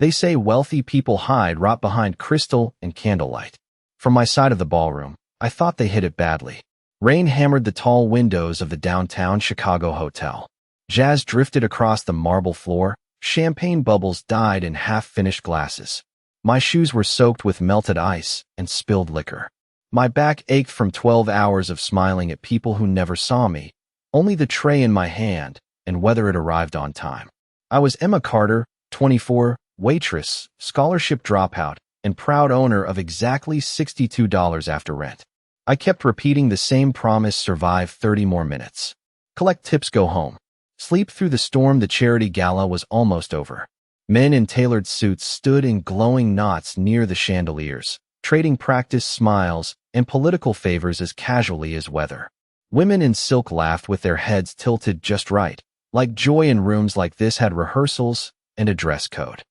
They say wealthy people hide right behind crystal and candlelight. From my side of the ballroom, I thought they hid it badly. Rain hammered the tall windows of the downtown Chicago hotel. Jazz drifted across the marble floor. Champagne bubbles died in half-finished glasses. My shoes were soaked with melted ice and spilled liquor. My back ached from 12 hours of smiling at people who never saw me, only the tray in my hand and whether it arrived on time. I was Emma Carter, 24, waitress, scholarship dropout, and proud owner of exactly $62 after rent. I kept repeating the same promise: survive 30 more minutes. Collect tips, go home. Sleep through the storm. The charity gala was almost over. Men in tailored suits stood in glowing knots near the chandeliers, trading practice smiles and political favors as casually as weather. Women in silk laughed with their heads tilted just right, like joy in rooms like this had rehearsals and a dress code.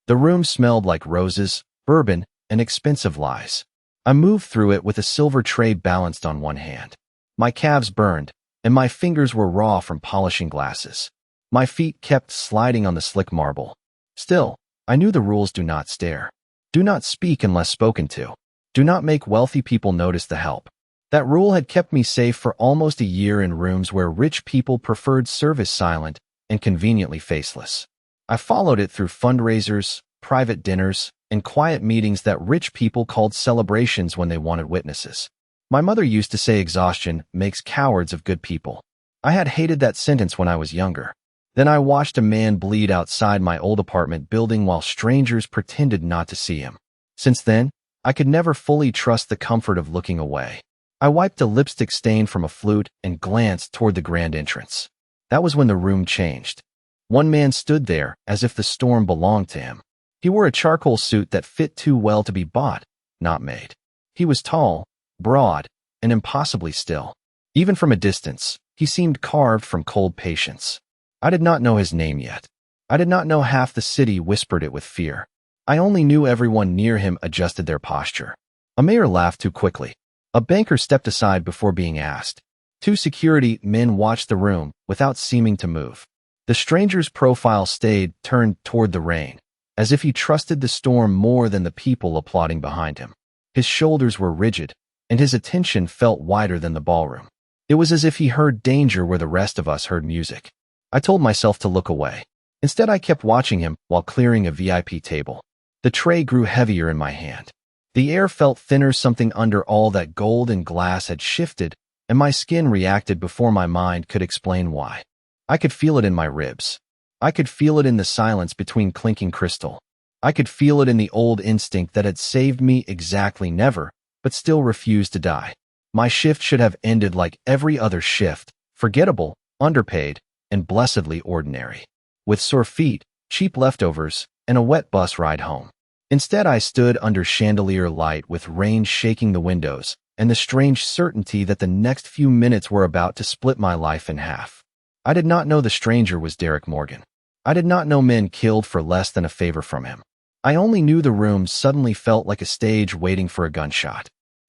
The room smelled like roses, bourbon, and expensive lies. I moved through it with a silver tray balanced on one hand. My calves burned, and my fingers were raw from polishing glasses. My feet kept sliding on the slick marble. Still, I knew the rules: do not stare. Do not speak unless spoken to. Do not make wealthy people notice the help. That rule had kept me safe for almost a year in rooms where rich people preferred service silent and conveniently faceless. I followed it through fundraisers, private dinners, and quiet meetings that rich people called celebrations when they wanted witnesses. My mother used to say exhaustion makes cowards of good people. I had hated that sentence when I was younger. Then I watched a man bleed outside my old apartment building while strangers pretended not to see him. Since then, I could never fully trust the comfort of looking away. I wiped a lipstick stain from a flute and glanced toward the grand entrance. That was when the room changed. One man stood there as if the storm belonged to him. He wore a charcoal suit that fit too well to be bought, not made. He was tall, broad, and impossibly still. Even from a distance, he seemed carved from cold patience. I did not know his name yet. I did not know half the city whispered it with fear. I only knew everyone near him adjusted their posture. A mayor laughed too quickly. A banker stepped aside before being asked. Two security men watched the room without seeming to move. The stranger's profile stayed turned toward the rain, as if he trusted the storm more than the people applauding behind him. His shoulders were rigid, and his attention felt wider than the ballroom. It was as if he heard danger where the rest of us heard music. I told myself to look away. Instead, I kept watching him while clearing a VIP table. The tray grew heavier in my hand. The air felt thinner. Something under all that gold and glass had shifted, and my skin reacted before my mind could explain why. I could feel it in my ribs. I could feel it in the silence between clinking crystal. I could feel it in the old instinct that had saved me exactly never, but still refused to die. My shift should have ended like every other shift, forgettable, underpaid, and blessedly ordinary. With sore feet, cheap leftovers, and a wet bus ride home. Instead, I stood under chandelier light with rain shaking the windows, and the strange certainty that the next few minutes were about to split my life in half. I did not know the stranger was Derek Morgan. I did not know men killed for less than a favor from him. I only knew the room suddenly felt like a stage waiting for a gunshot.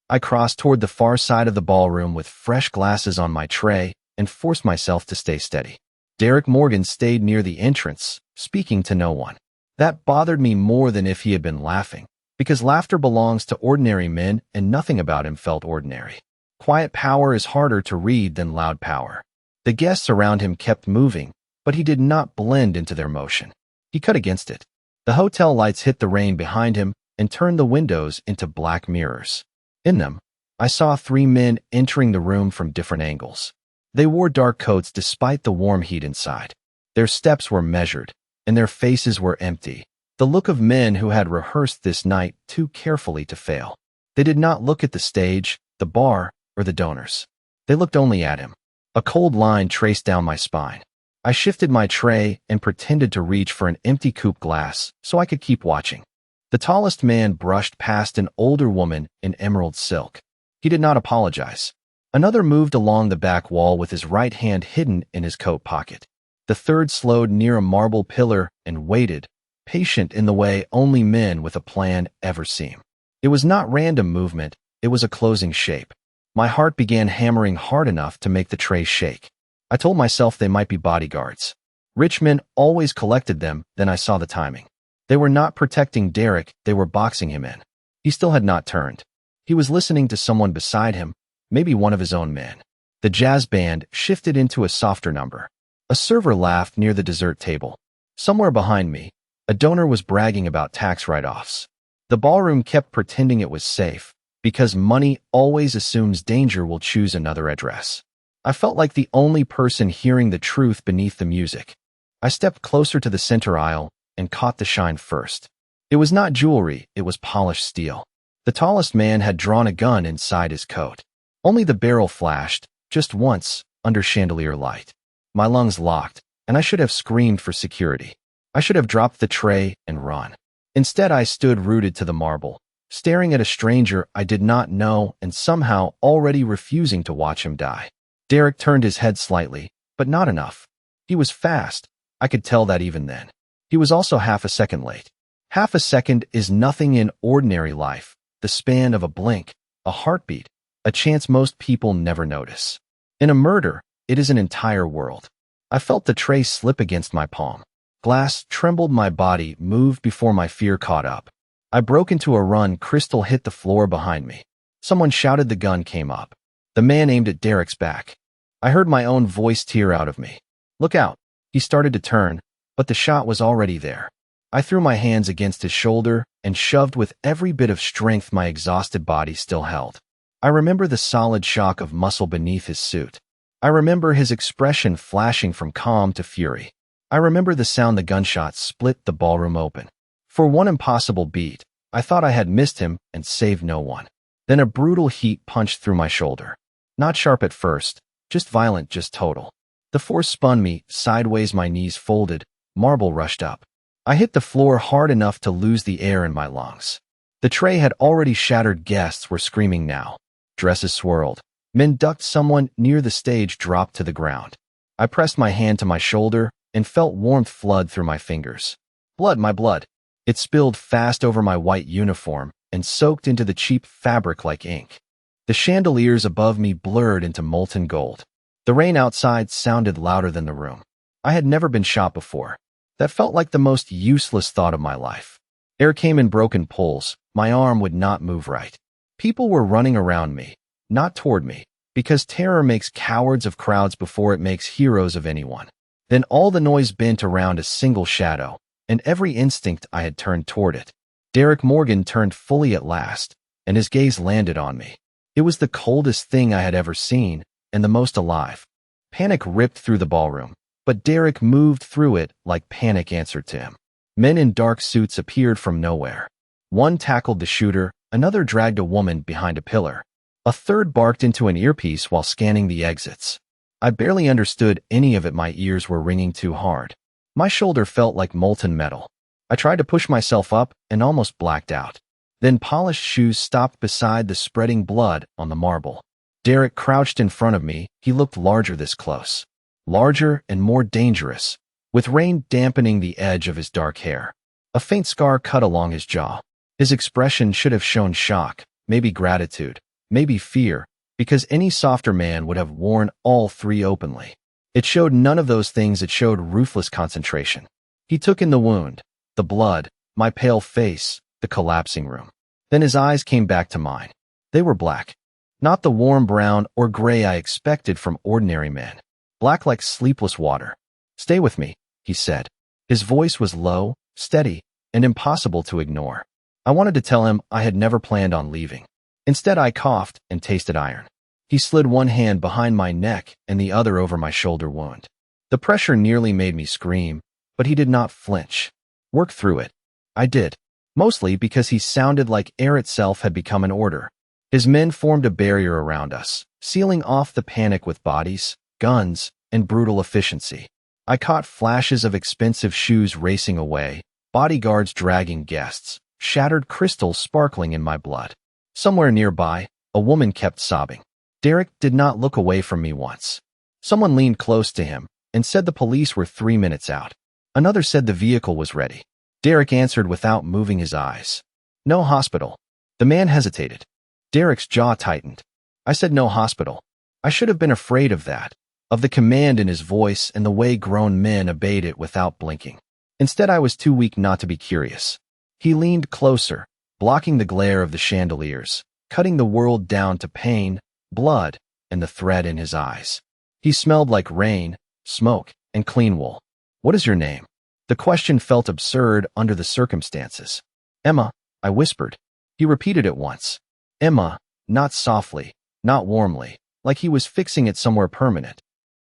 I crossed toward the far side of the ballroom with fresh glasses on my tray and forced myself to stay steady. Derek Morgan stayed near the entrance, speaking to no one. That bothered me more than if he had been laughing, because laughter belongs to ordinary men and nothing about him felt ordinary. Quiet power is harder to read than loud power. The guests around him kept moving, but he did not blend into their motion. He cut against it. The hotel lights hit the rain behind him and turned the windows into black mirrors. In them, I saw three men entering the room from different angles. They wore dark coats despite the warm heat inside. Their steps were measured, and their faces were empty, the look of men who had rehearsed this night too carefully to fail. They did not look at the stage, the bar, or the donors. They looked only at him. A cold line traced down my spine. I shifted my tray and pretended to reach for an empty coupe glass so I could keep watching. The tallest man brushed past an older woman in emerald silk. He did not apologize. Another moved along the back wall with his right hand hidden in his coat pocket. The third slowed near a marble pillar and waited, patient in the way only men with a plan ever seem. It was not random movement, it was a closing shape. My heart began hammering hard enough to make the tray shake. I told myself they might be bodyguards. Rich men always collected them, then I saw the timing. They were not protecting Derek, they were boxing him in. He still had not turned. He was listening to someone beside him, maybe one of his own men. The jazz band shifted into a softer number. A server laughed near the dessert table. Somewhere behind me, a donor was bragging about tax write-offs. The ballroom kept pretending it was safe, because money always assumes danger will choose another address. I felt like the only person hearing the truth beneath the music. I stepped closer to the center aisle and caught the shine first. It was not jewelry, it was polished steel. The tallest man had drawn a gun inside his coat. Only the barrel flashed, just once, under chandelier light. My lungs locked, and I should have screamed for security. I should have dropped the tray and run. Instead, I stood rooted to the marble, staring at a stranger I did not know and somehow already refusing to watch him die. Derek turned his head slightly, but not enough. He was fast. I could tell that even then. He was also half a second late. Half a second is nothing in ordinary life, the span of a blink, a heartbeat, a chance most people never notice. In a murder, it is an entire world. I felt the tray slip against my palm. Glass trembled, my body moved before my fear caught up. I broke into a run, crystal hit the floor behind me. Someone shouted, the gun came up. The man aimed at Derek's back. I heard my own voice tear out of me. Look out. He started to turn, but the shot was already there. I threw my hands against his shoulder and shoved with every bit of strength my exhausted body still held. I remember the solid shock of muscle beneath his suit. I remember his expression flashing from calm to fury. I remember the sound the gunshot split the ballroom open. For one impossible beat, I thought I had missed him and saved no one. Then a brutal heat punched through my shoulder. Not sharp at first, just violent, just total. The force spun me sideways, my knees folded, marble rushed up. I hit the floor hard enough to lose the air in my lungs. The tray had already shattered, guests were screaming now. Dresses swirled. Men ducked, someone near the stage dropped to the ground. I pressed my hand to my shoulder and felt warmth flood through my fingers. Blood, my blood. It spilled fast over my white uniform and soaked into the cheap fabric like ink. The chandeliers above me blurred into molten gold. The rain outside sounded louder than the room. I had never been shot before. That felt like the most useless thought of my life. Air came in broken pulls. My arm would not move right. People were running around me, not toward me, because terror makes cowards of crowds before it makes heroes of anyone. Then all the noise bent around a single shadow, and every instinct I had turned toward it. Derek Morgan turned fully at last, and his gaze landed on me. It was the coldest thing I had ever seen, and the most alive. Panic ripped through the ballroom, but Derek moved through it like panic answered to him. Men in dark suits appeared from nowhere. One tackled the shooter, another dragged a woman behind a pillar. A third barked into an earpiece while scanning the exits. I barely understood any of it, my ears were ringing too hard. My shoulder felt like molten metal. I tried to push myself up and almost blacked out. Then polished shoes stopped beside the spreading blood on the marble. Derek crouched in front of me. He looked larger this close. Larger and more dangerous, with rain dampening the edge of his dark hair. A faint scar cut along his jaw. His expression should have shown shock, maybe gratitude, maybe fear, because any softer man would have worn all three openly. It showed none of those things. It showed ruthless concentration. He took in the wound, the blood, my pale face, the collapsing room. Then his eyes came back to mine. They were black. Not the warm brown or gray I expected from ordinary men. Black like sleepless water. Stay with me, he said. His voice was low, steady, and impossible to ignore. I wanted to tell him I had never planned on leaving. Instead, I coughed and tasted iron. He slid one hand behind my neck and the other over my shoulder wound. The pressure nearly made me scream, but he did not flinch. Work through it. I did. Mostly because he sounded like air itself had become an order. His men formed a barrier around us, sealing off the panic with bodies, guns, and brutal efficiency. I caught flashes of expensive shoes racing away, bodyguards dragging guests, shattered crystals sparkling in my blood. Somewhere nearby, a woman kept sobbing. Derek did not look away from me once. Someone leaned close to him and said the police were 3 minutes out. Another said the vehicle was ready. Derek answered without moving his eyes. No hospital. The man hesitated. Derek's jaw tightened. I said no hospital. I should have been afraid of that, of the command in his voice and the way grown men obeyed it without blinking. Instead, I was too weak not to be curious. He leaned closer, blocking the glare of the chandeliers, cutting the world down to pain, blood, and the thread in his eyes. He smelled like rain, smoke, and clean wool. "What is your name?" The question felt absurd under the circumstances. "Emma," I whispered. He repeated it once. "Emma," not softly, not warmly, like he was fixing it somewhere permanent.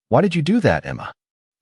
"Why did you do that, Emma?"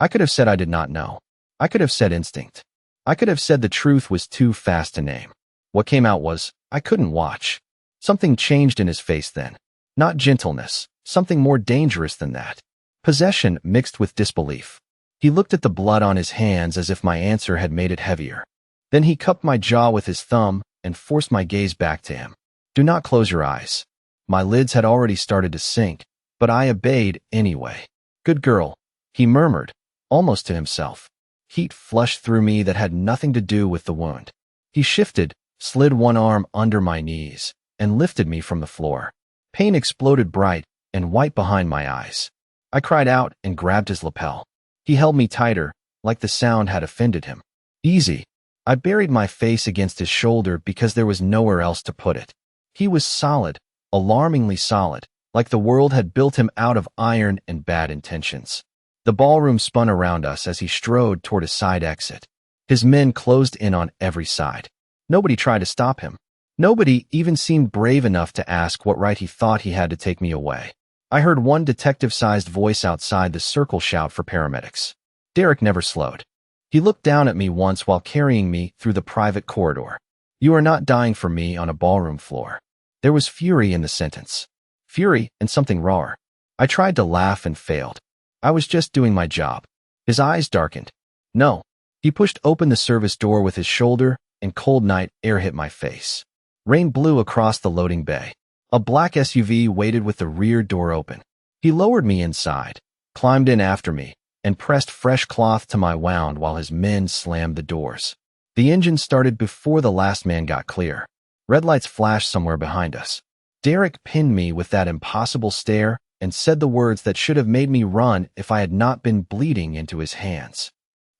I could have said I did not know. I could have said instinct. I could have said the truth was too fast to name. What came out was, I couldn't watch. Something changed in his face then. Not gentleness, something more dangerous than that. Possession mixed with disbelief. He looked at the blood on his hands as if my answer had made it heavier. Then he cupped my jaw with his thumb and forced my gaze back to him. "Do not close your eyes." My lids had already started to sink, but I obeyed anyway. "Good girl," he murmured, almost to himself. Heat flushed through me that had nothing to do with the wound. He shifted, slid one arm under my knees, and lifted me from the floor. Pain exploded bright and white behind my eyes. I cried out and grabbed his lapel. He held me tighter, like the sound had offended him. "Easy." I buried my face against his shoulder because there was nowhere else to put it. He was solid, alarmingly solid, like the world had built him out of iron and bad intentions. The ballroom spun around us as he strode toward a side exit. His men closed in on every side. Nobody tried to stop him. Nobody even seemed brave enough to ask what right he thought he had to take me away. I heard one detective-sized voice outside the circle shout for paramedics. Derek never slowed. He looked down at me once while carrying me through the private corridor. "You are not dying for me on a ballroom floor." There was fury in the sentence. Fury and something rawer. I tried to laugh and failed. I was just doing my job. His eyes darkened. "No." He pushed open the service door with his shoulder, and cold night air hit my face. Rain blew across the loading bay. A black SUV waited with the rear door open. He lowered me inside, climbed in after me, and pressed fresh cloth to my wound while his men slammed the doors. The engine started before the last man got clear. Red lights flashed somewhere behind us. Derek pinned me with that impossible stare and said the words that should have made me run if I had not been bleeding into his hands.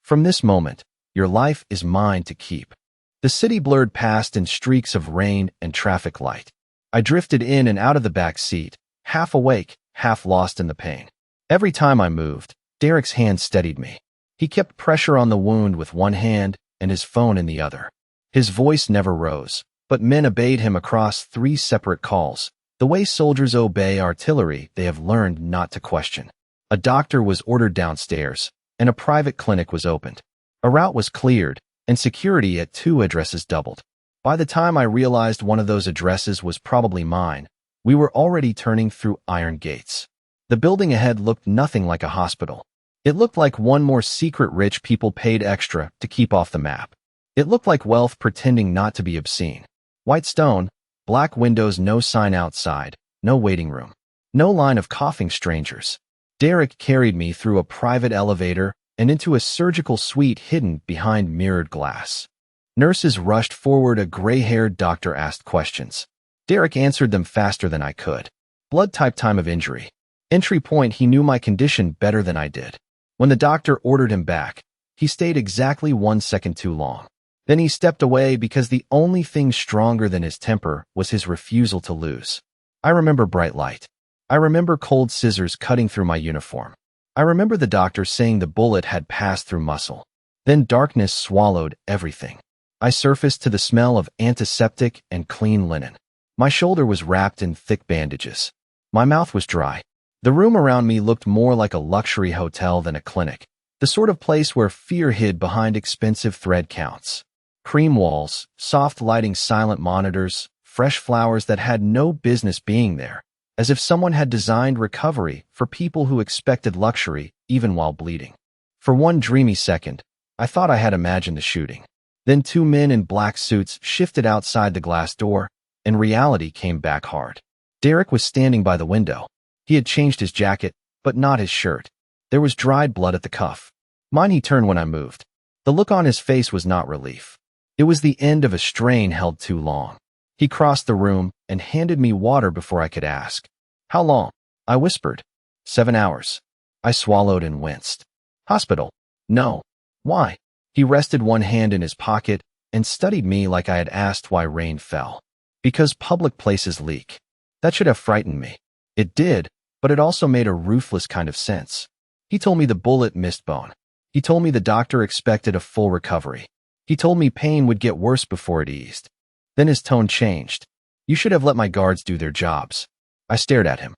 "From this moment, your life is mine to keep." The city blurred past in streaks of rain and traffic light. I drifted in and out of the back seat, half awake, half lost in the pain. Every time I moved, Derek's hand steadied me. He kept pressure on the wound with one hand and his phone in the other. His voice never rose, but men obeyed him across 3 separate calls, the way soldiers obey artillery they have learned not to question. A doctor was ordered downstairs, and a private clinic was opened. A route was cleared, and security at 2 addresses doubled. By the time I realized one of those addresses was probably mine, we were already turning through iron gates. The building ahead looked nothing like a hospital. It looked like one more secret rich people paid extra to keep off the map. It looked like wealth pretending not to be obscene. White stone, black windows, no sign outside, no waiting room, no line of coughing strangers. Derek carried me through a private elevator and into a surgical suite hidden behind mirrored glass. Nurses rushed forward. A gray-haired doctor asked questions. Derek answered them faster than I could. Blood type, time of injury. Entry point. He knew my condition better than I did. When the doctor ordered him back, he stayed exactly 1 second too long. Then he stepped away because the only thing stronger than his temper was his refusal to lose. I remember bright light. I remember cold scissors cutting through my uniform. I remember the doctor saying the bullet had passed through muscle. Then darkness swallowed everything. I surfaced to the smell of antiseptic and clean linen. My shoulder was wrapped in thick bandages. My mouth was dry. The room around me looked more like a luxury hotel than a clinic, the sort of place where fear hid behind expensive thread counts. Cream walls, soft lighting, silent monitors, fresh flowers that had no business being there, as if someone had designed recovery for people who expected luxury even while bleeding. For one dreamy second, I thought I had imagined the shooting. Then 2 men in black suits shifted outside the glass door, and reality came back hard. Derek was standing by the window. He had changed his jacket, but not his shirt. There was dried blood at the cuff. Mine. He turned when I moved. The look on his face was not relief. It was the end of a strain held too long. He crossed the room and handed me water before I could ask. "How long?" I whispered. 7 hours. I swallowed and winced. "Hospital?" "No." "Why?" He rested one hand in his pocket and studied me like I had asked why rain fell. Because public places leak. That should have frightened me. It did, but it also made a ruthless kind of sense. He told me the bullet missed bone. He told me the doctor expected a full recovery. He told me pain would get worse before it eased. Then his tone changed. You should have let my guards do their jobs. I stared at him.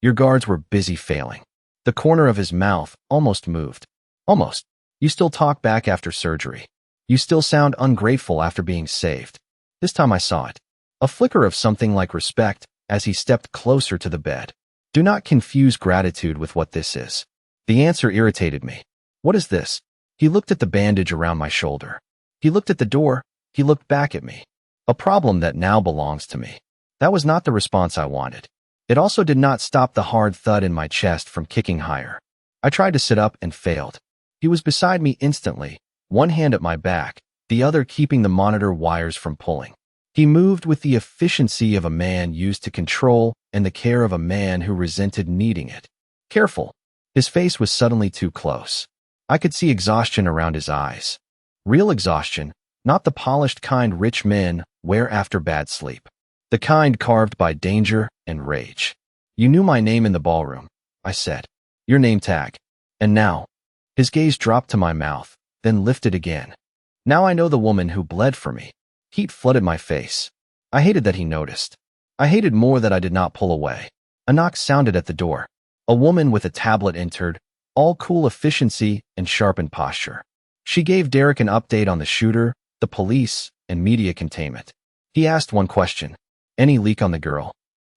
Your guards were busy failing. The corner of his mouth almost moved. Almost. You still talk back after surgery. You still sound ungrateful after being saved. This time I saw it. A flicker of something like respect as he stepped closer to the bed. Do not confuse gratitude with what this is. The answer irritated me. What is this? He looked at the bandage around my shoulder. He looked at the door. He looked back at me. A problem that now belongs to me. That was not the response I wanted. It also did not stop the hard thud in my chest from kicking higher. I tried to sit up and failed. He was beside me instantly, one hand at my back, the other keeping the monitor wires from pulling. He moved with the efficiency of a man used to control and the care of a man who resented needing it. Careful. His face was suddenly too close. I could see exhaustion around his eyes. Real exhaustion, not the polished kind rich men wear after bad sleep. The kind carved by danger and rage. You knew my name in the ballroom, I said. Your name tag. And now? His gaze dropped to my mouth, then lifted again. Now I know the woman who bled for me. Heat flooded my face. I hated that he noticed. I hated more that I did not pull away. A knock sounded at the door. A woman with a tablet entered, all cool efficiency and sharpened posture. She gave Derek an update on the shooter, the police, and media containment. He asked one question. Any leak on the girl?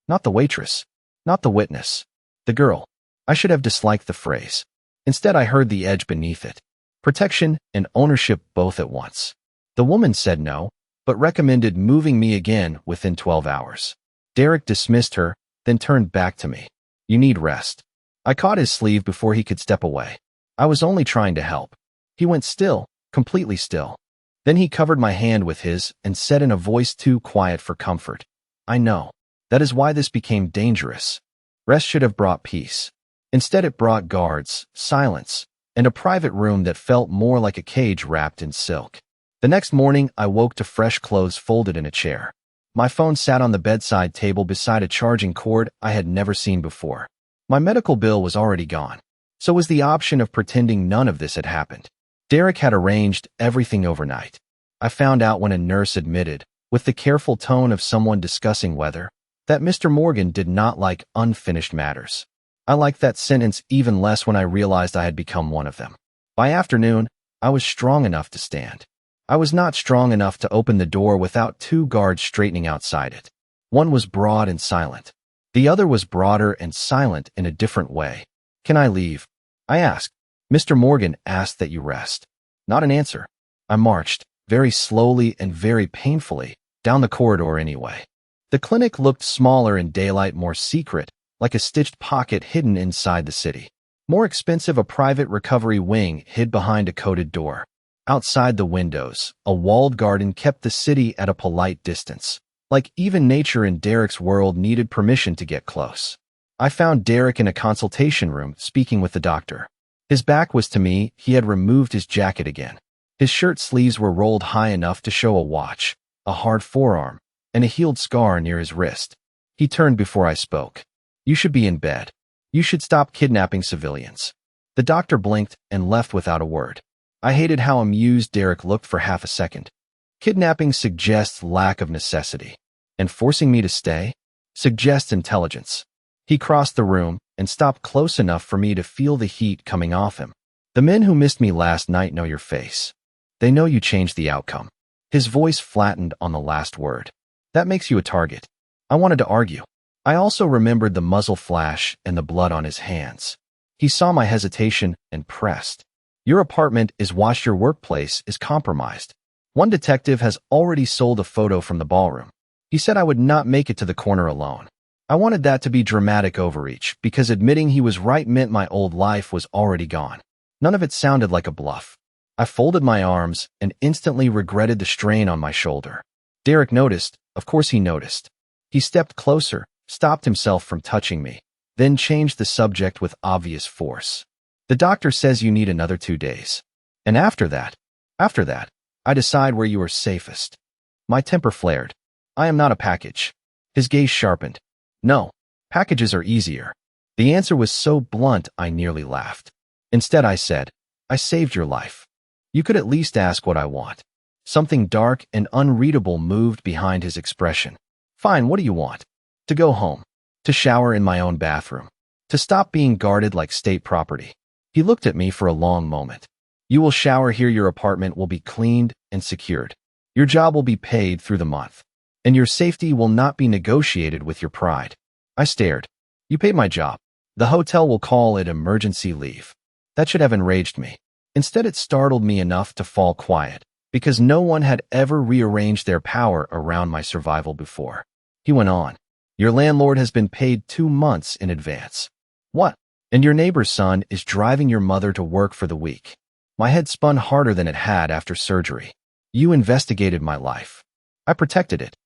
Not the waitress. Not the witness. The girl. I should have disliked the phrase. Instead, I heard the edge beneath it. Protection and ownership both at once. The woman said no, but recommended moving me again within 12 hours. Derek dismissed her, then turned back to me. You need rest. I caught his sleeve before he could step away. I was only trying to help. He went still, completely still. Then he covered my hand with his and said in a voice too quiet for comfort, I know. That is why this became dangerous. Rest should have brought peace. Instead it brought guards, silence, and a private room that felt more like a cage wrapped in silk. The next morning, I woke to fresh clothes folded in a chair. My phone sat on the bedside table beside a charging cord I had never seen before. My medical bill was already gone. So was the option of pretending none of this had happened. Derek had arranged everything overnight. I found out when a nurse admitted, with the careful tone of someone discussing weather, that Mr. Morgan did not like unfinished matters. I liked that sentence even less when I realized I had become one of them. By afternoon, I was strong enough to stand. I was not strong enough to open the door without two guards straightening outside it. One was broad and silent. The other was broader and silent in a different way. Can I leave? I asked. Mr. Morgan asked that you rest. Not an answer. I marched, very slowly and very painfully, down the corridor anyway. The clinic looked smaller in daylight, more secret, like a stitched pocket hidden inside the city. More expensive, a private recovery wing hid behind a coated door. Outside the windows, a walled garden kept the city at a polite distance. Like even nature in Derek's world needed permission to get close. I found Derek in a consultation room speaking with the doctor. His back was to me. He had removed his jacket again. His shirt sleeves were rolled high enough to show a watch, a hard forearm, and a healed scar near his wrist. He turned before I spoke. You should be in bed. You should stop kidnapping civilians. The doctor blinked and left without a word. I hated how amused Derek looked for half a second. Kidnapping suggests lack of necessity. And forcing me to stay suggests intelligence. He crossed the room and stopped close enough for me to feel the heat coming off him. The men who missed me last night know your face. They know you changed the outcome. His voice flattened on the last word. That makes you a target. I wanted to argue. I also remembered the muzzle flash and the blood on his hands. He saw my hesitation and pressed. Your apartment is washed. Your workplace is compromised. One detective has already sold a photo from the ballroom. He said I would not make it to the corner alone. I wanted that to be dramatic overreach because admitting he was right meant my old life was already gone. None of it sounded like a bluff. I folded my arms and instantly regretted the strain on my shoulder. Derek noticed. Of course he noticed. He stepped closer, stopped himself from touching me, then changed the subject with obvious force. The doctor says you need another 2 days. And after that, After that, I decide where you are safest. My temper flared. I am not a package. His gaze sharpened. No, packages are easier. The answer was so blunt I nearly laughed. Instead I said, I saved your life. You could at least ask what I want. Something dark and unreadable moved behind his expression. Fine, what do you want? To go home. To shower in my own bathroom. To stop being guarded like state property. He looked at me for a long moment. You will shower here, your apartment will be cleaned and secured. Your job will be paid through the month. And your safety will not be negotiated with your pride. I stared. You paid my job. The hotel will call it emergency leave. That should have enraged me. Instead, it startled me enough to fall quiet, because no one had ever rearranged their power around my survival before. He went on. Your landlord has been paid 2 months in advance. What? And your neighbor's son is driving your mother to work for the week. My head spun harder than it had after surgery. You investigated my life. I protected it.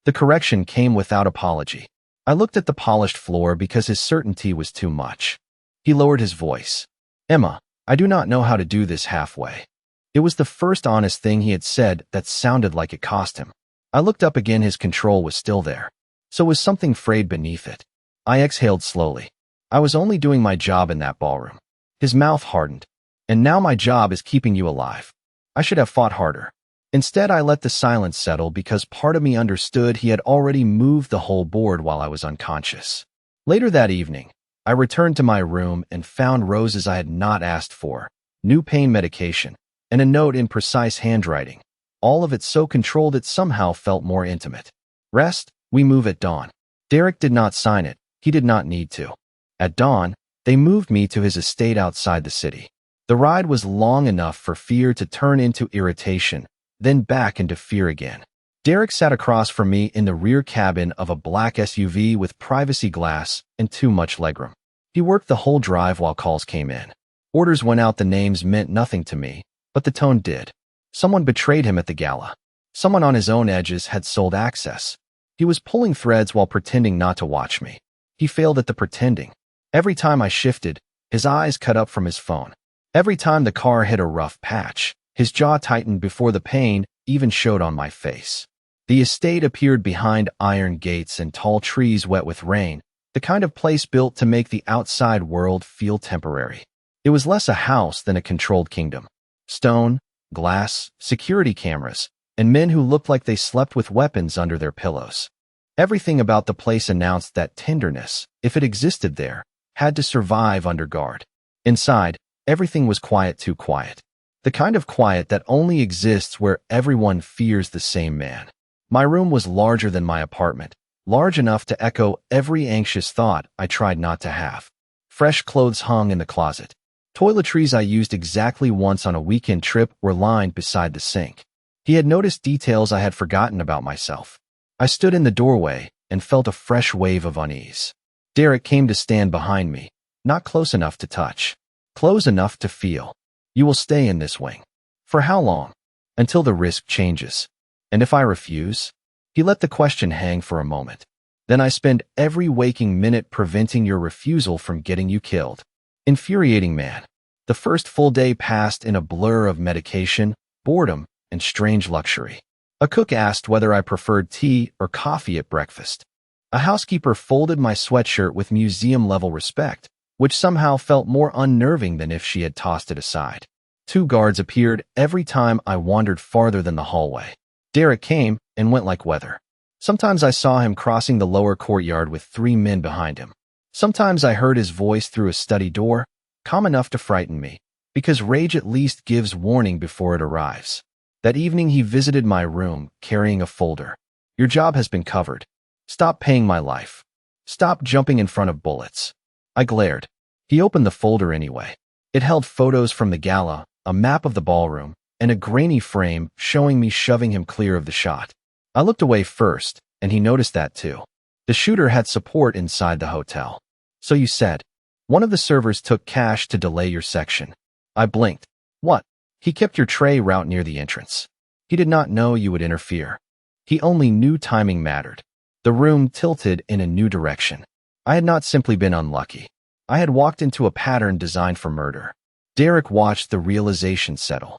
The correction came without apology. I looked at the polished floor because his certainty was too much. He lowered his voice. Emma, I do not know how to do this halfway. It was the first honest thing he had said that sounded like it cost him. I looked up again. His control was still there. So was something frayed beneath it. I exhaled slowly. I was only doing my job in that ballroom. His mouth hardened. And now my job is keeping you alive. I should have fought harder. Instead, I let the silence settle because part of me understood he had already moved the whole board while I was unconscious. Later that evening, I returned to my room and found roses I had not asked for, new pain medication, and a note in precise handwriting, all of it so controlled it somehow felt more intimate. Rest, we move at dawn. Derek did not sign it. He did not need to. At dawn, they moved me to his estate outside the city. The ride was long enough for fear to turn into irritation, then back into fear again. Derek sat across from me in the rear cabin of a black SUV with privacy glass and too much legroom. He worked the whole drive while calls came in. Orders went out. The names meant nothing to me, but the tone did. Someone betrayed him at the gala. Someone on his own edges had sold access. He was pulling threads while pretending not to watch me. He failed at the pretending. Every time I shifted, his eyes cut up from his phone. Every time the car hit a rough patch, his jaw tightened before the pain even showed on my face. The estate appeared behind iron gates and tall trees wet with rain, the kind of place built to make the outside world feel temporary. It was less a house than a controlled kingdom. Stone, glass, security cameras, and men who looked like they slept with weapons under their pillows. Everything about the place announced that tenderness, if it existed there, had to survive under guard. Inside, everything was quiet, too quiet. The kind of quiet that only exists where everyone fears the same man. My room was larger than my apartment, large enough to echo every anxious thought I tried not to have. Fresh clothes hung in the closet. Toiletries I used exactly once on a weekend trip were lined beside the sink. He had noticed details I had forgotten about myself. I stood in the doorway and felt a fresh wave of unease. Derek came to stand behind me, not close enough to touch, close enough to feel. You will stay in this wing. For how long? Until the risk changes. And if I refuse? He let the question hang for a moment. Then I spend every waking minute preventing your refusal from getting you killed. Infuriating man. The first full day passed in a blur of medication, boredom, and strange luxury. A cook asked whether I preferred tea or coffee at breakfast. A housekeeper folded my sweatshirt with museum-level respect, which somehow felt more unnerving than if she had tossed it aside. 2 guards appeared every time I wandered farther than the hallway. Derek came and went like weather. Sometimes I saw him crossing the lower courtyard with 3 men behind him. Sometimes I heard his voice through a study door, calm enough to frighten me, because rage at least gives warning before it arrives. That evening he visited my room, carrying a folder. Your job has been covered. Stop paying my life. Stop jumping in front of bullets. I glared. He opened the folder anyway. It held photos from the gala, a map of the ballroom, and a grainy frame showing me shoving him clear of the shot. I looked away first, and he noticed that too. The shooter had support inside the hotel. So you said, one of the servers took cash to delay your section. I blinked. What? He kept your tray route near the entrance. He did not know you would interfere. He only knew timing mattered. The room tilted in a new direction. I had not simply been unlucky. I had walked into a pattern designed for murder. Derek watched the realization settle.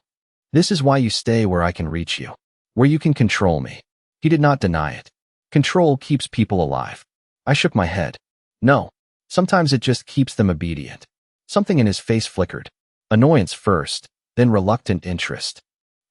This is why you stay where I can reach you, where you can control me. He did not deny it. Control keeps people alive. I shook my head. No, sometimes it just keeps them obedient. Something in his face flickered. Annoyance first, then reluctant interest.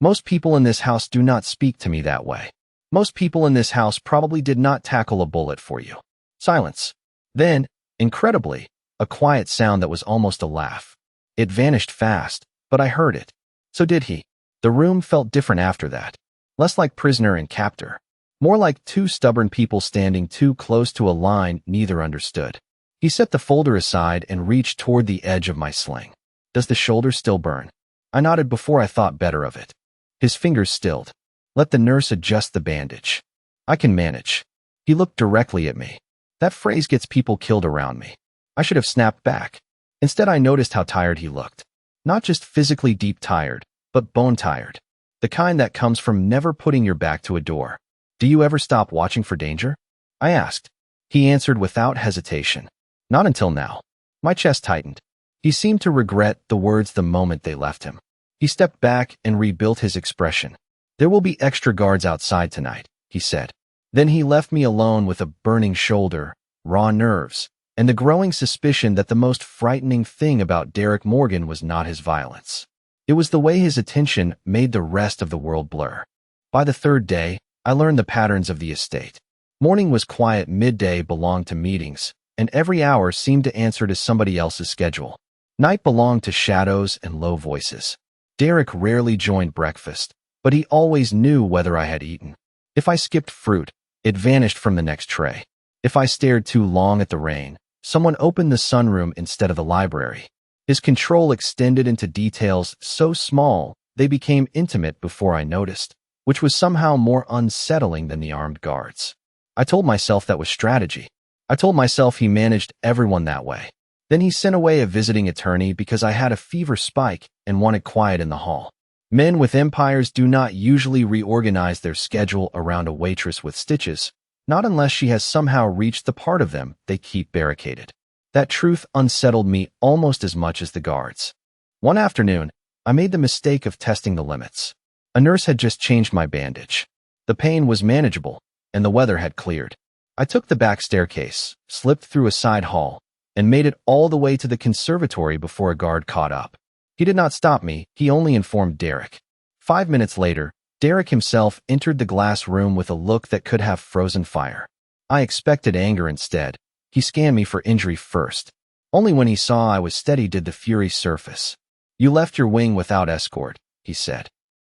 Most people in this house do not speak to me that way. Most people in this house probably did not tackle a bullet for you. Silence. Then, incredibly, a quiet sound that was almost a laugh. It vanished fast, but I heard it. So did he. The room felt different after that. Less like prisoner and captor. More like two stubborn people standing too close to a line neither understood. He set the folder aside and reached toward the edge of my sling. Does the shoulder still burn? I nodded before I thought better of it. His fingers stilled. Let the nurse adjust the bandage. I can manage. He looked directly at me. That phrase gets people killed around me. I should have snapped back. Instead, I noticed how tired he looked. Not just physically deep tired, but bone tired. The kind that comes from never putting your back to a door. Do you ever stop watching for danger? I asked. He answered without hesitation. Not until now. My chest tightened. He seemed to regret the words the moment they left him. He stepped back and rebuilt his expression. There will be extra guards outside tonight, he said. Then he left me alone with a burning shoulder, raw nerves, and the growing suspicion that the most frightening thing about Derek Morgan was not his violence. It was the way his attention made the rest of the world blur. By the third day, I learned the patterns of the estate. Morning was quiet, midday belonged to meetings, and every hour seemed to answer to somebody else's schedule. Night belonged to shadows and low voices. Derek rarely joined breakfast, but he always knew whether I had eaten. If I skipped fruit, it vanished from the next tray. If I stared too long at the rain, someone opened the sunroom instead of the library. His control extended into details so small they became intimate before I noticed, which was somehow more unsettling than the armed guards. I told myself that was strategy. I told myself he managed everyone that way. Then he sent away a visiting attorney because I had a fever spike and wanted quiet in the hall. Men with empires do not usually reorganize their schedule around a waitress with stitches, not unless she has somehow reached the part of them they keep barricaded. That truth unsettled me almost as much as the guards. One afternoon, I made the mistake of testing the limits. A nurse had just changed my bandage. The pain was manageable, and the weather had cleared. I took the back staircase, slipped through a side hall, and made it all the way to the conservatory before a guard caught up. He did not stop me, he only informed Derek. 5 minutes later, Derek himself entered the glass room with a look that could have frozen fire. I expected anger instead. He scanned me for injury first. Only when he saw I was steady did the fury surface. You left your wing without escort, he said.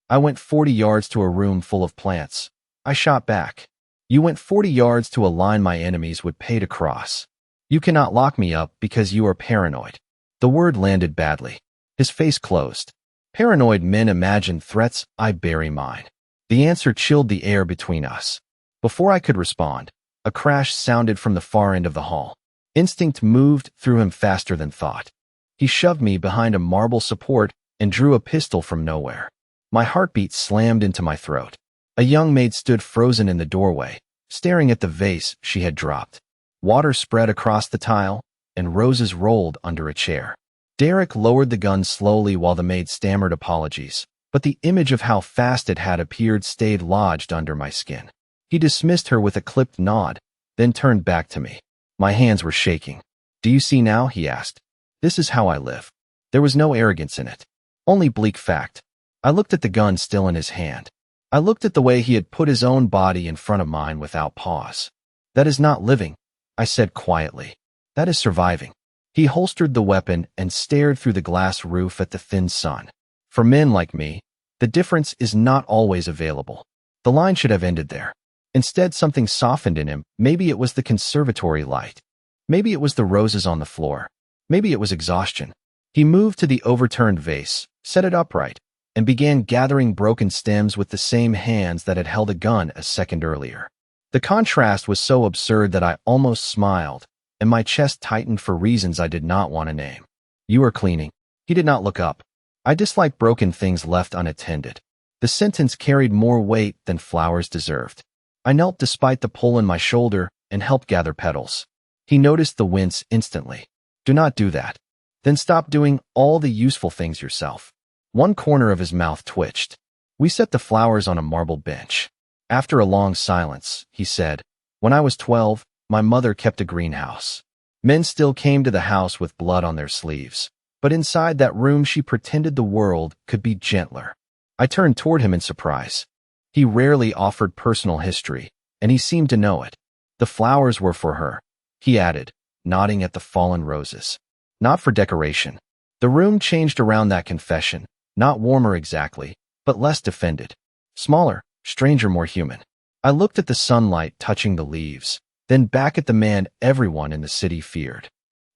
I went 40 yards to a room full of plants. I shot back. You went 40 yards to a line my enemies would pay to cross. You cannot lock me up because you are paranoid. The word landed badly. His face closed. Paranoid men imagine threats, I bury mine. The answer chilled the air between us. Before I could respond, a crash sounded from the far end of the hall. Instinct moved through him faster than thought. He shoved me behind a marble support and drew a pistol from nowhere. My heartbeat slammed into my throat. A young maid stood frozen in the doorway, staring at the vase she had dropped. Water spread across the tile, and roses rolled under a chair. Derek lowered the gun slowly while the maid stammered apologies, but the image of how fast it had appeared stayed lodged under my skin. He dismissed her with a clipped nod, then turned back to me. My hands were shaking. Do you see now? He asked. This is how I live. There was no arrogance in it. Only bleak fact. I looked at the gun still in his hand. I looked at the way he had put his own body in front of mine without pause. That is not living, I said quietly. That is surviving. He holstered the weapon and stared through the glass roof at the thin sun. For men like me, the difference is not always available. The line should have ended there. Instead, something softened in him. Maybe it was the conservatory light. Maybe it was the roses on the floor. Maybe it was exhaustion. He moved to the overturned vase, set it upright, and began gathering broken stems with the same hands that had held a gun a second earlier. The contrast was so absurd that I almost smiled, and my chest tightened for reasons I did not want to name. You are cleaning. He did not look up. I dislike broken things left unattended. The sentence carried more weight than flowers deserved. I knelt despite the pull in my shoulder and helped gather petals. He noticed the wince instantly. Do not do that. Then stop doing all the useful things yourself. One corner of his mouth twitched. We set the flowers on a marble bench. After a long silence, he said, "When I was 12, my mother kept a greenhouse. Men still came to the house with blood on their sleeves. But inside that room she pretended the world could be gentler." I turned toward him in surprise. He rarely offered personal history, and he seemed to know it. "The flowers were for her," he added, nodding at the fallen roses. "Not for decoration." The room changed around that confession, not warmer exactly, but less defended. Smaller, stranger, more human. I looked at the sunlight touching the leaves, then back at the man everyone in the city feared.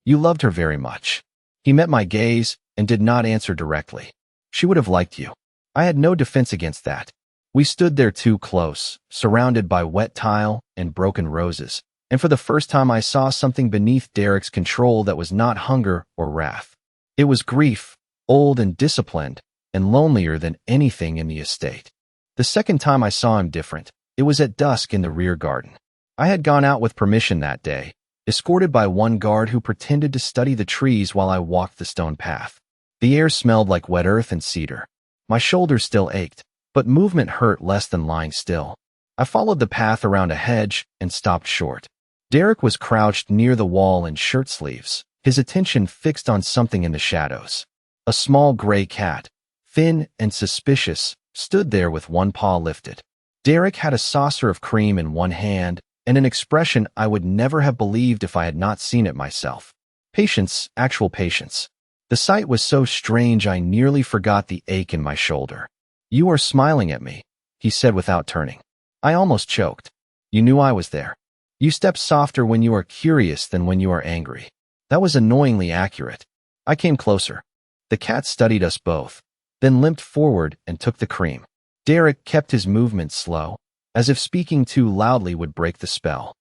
"You loved her very much." He met my gaze and did not answer directly. "She would have liked you." I had no defense against that. We stood there too close, surrounded by wet tile and broken roses, and for the first time I saw something beneath Derek's control that was not hunger or wrath. It was grief, old and disciplined, and lonelier than anything in the estate. The second time I saw him different, it was at dusk in the rear garden. I had gone out with permission that day, escorted by one guard who pretended to study the trees while I walked the stone path. The air smelled like wet earth and cedar. My shoulders still ached, but movement hurt less than lying still. I followed the path around a hedge and stopped short. Derek was crouched near the wall in shirt sleeves, his attention fixed on something in the shadows. A small gray cat, thin and suspicious, stood there with one paw lifted. Derek had a saucer of cream in one hand and an expression I would never have believed if I had not seen it myself. Patience, actual patience. The sight was so strange I nearly forgot the ache in my shoulder. "You are smiling at me," he said without turning. I almost choked. "You knew I was there. You step softer when you are curious than when you are angry." That was annoyingly accurate. I came closer. The cat studied us both, then limped forward and took the cream. Derek kept his movements slow, as if speaking too loudly would break the spell.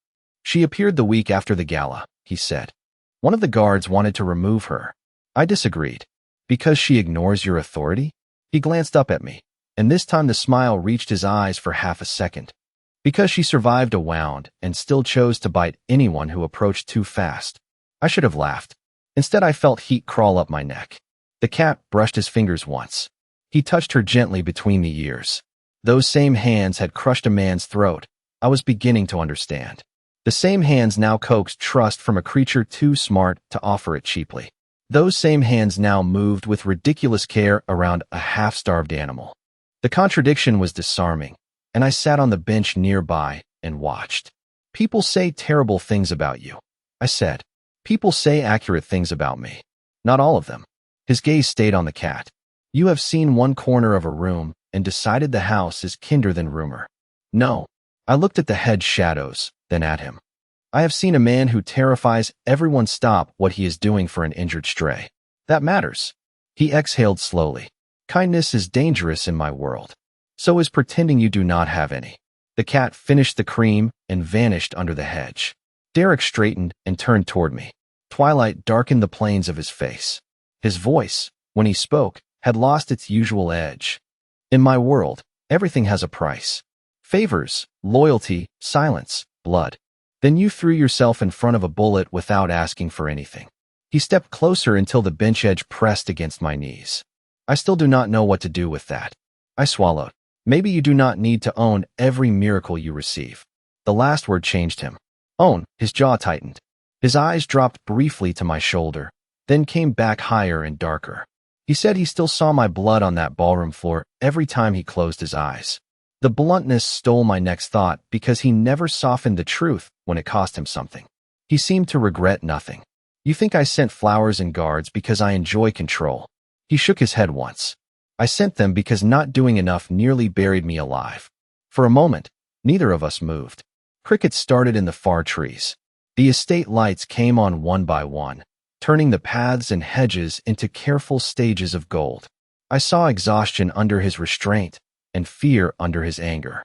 "She appeared the week after the gala," he said. "One of the guards wanted to remove her." I disagreed. "Because she ignores your authority?" He glanced up at me, and this time the smile reached his eyes for half a second. "Because she survived a wound and still chose to bite anyone who approached too fast." I should have laughed. Instead, I felt heat crawl up my neck. The cat brushed his fingers once. He touched her gently between the ears. Those same hands had crushed a man's throat. I was beginning to understand. The same hands now coaxed trust from a creature too smart to offer it cheaply. Those same hands now moved with ridiculous care around a half-starved animal. The contradiction was disarming, and I sat on the bench nearby and watched. "People say terrible things about you," I said. "People say accurate things about me. Not all of them." His gaze stayed on the cat. "You have seen one corner of a room and decided the house is kinder than rumor." "No." I looked at the hedge shadows, then at him. "I have seen a man who terrifies everyone stop what he is doing for an injured stray. That matters." He exhaled slowly. "Kindness is dangerous in my world. So is pretending you do not have any." The cat finished the cream and vanished under the hedge. Derek straightened and turned toward me. Twilight darkened the planes of his face. His voice, when he spoke, had lost its usual edge. "In my world, everything has a price. Favors, loyalty, silence, blood. Then you threw yourself in front of a bullet without asking for anything." He stepped closer until the bench edge pressed against my knees. "I still do not know what to do with that." I swallowed. "Maybe you do not need to own every miracle you receive." The last word changed him. "Own." His jaw tightened. His eyes dropped briefly to my shoulder, then came back higher and darker. He said he still saw my blood on that ballroom floor every time he closed his eyes. The bluntness stole my next thought because he never softened the truth when it cost him something. He seemed to regret nothing. "You think I sent flowers and guards because I enjoy control." He shook his head once. "I sent them because not doing enough nearly buried me alive." For a moment, neither of us moved. Crickets started in the far trees. The estate lights came on one by one, turning the paths and hedges into careful stages of gold. I saw exhaustion under his restraint and fear under his anger.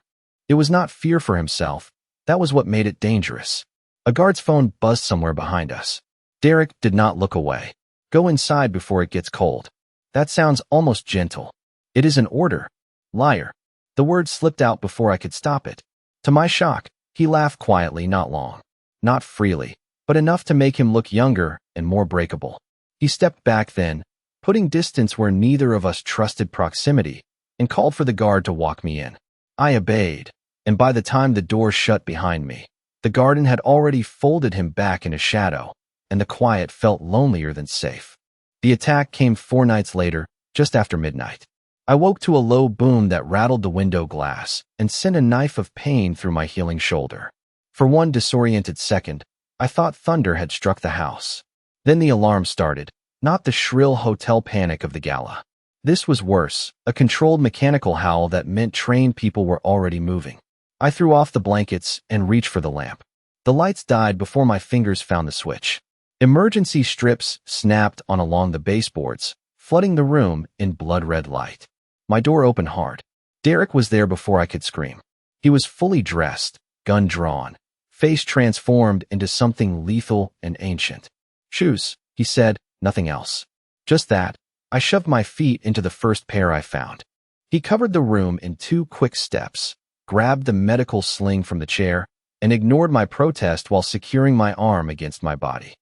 It was not fear for himself. That was what made it dangerous. A guard's phone buzzed somewhere behind us. Derek did not look away. "Go inside before it gets cold." That sounds almost gentle. "It is an order." "Liar." The word slipped out before I could stop it. To my shock, he laughed quietly, not long. Not freely, but enough to make him look younger and more breakable. He stepped back then, putting distance where neither of us trusted proximity, and called for the guard to walk me in. I obeyed, and by the time the door shut behind me, the garden had already folded him back in a shadow, and the quiet felt lonelier than safe. The attack came 4 nights later, just after midnight. I woke to a low boom that rattled the window glass and sent a knife of pain through my healing shoulder. For one disoriented second, I thought thunder had struck the house. Then the alarm started, not the shrill hotel panic of the gala. This was worse, a controlled mechanical howl that meant trained people were already moving. I threw off the blankets and reached for the lamp. The lights died before my fingers found the switch. Emergency strips snapped on along the baseboards, flooding the room in blood-red light. My door opened hard. Derek was there before I could scream. He was fully dressed, gun drawn, face transformed into something lethal and ancient. "Shoes," he said, nothing else. Just that. I shoved my feet into the first pair I found. He covered the room in 2 quick steps, grabbed the medical sling from the chair, and ignored my protest while securing my arm against my body.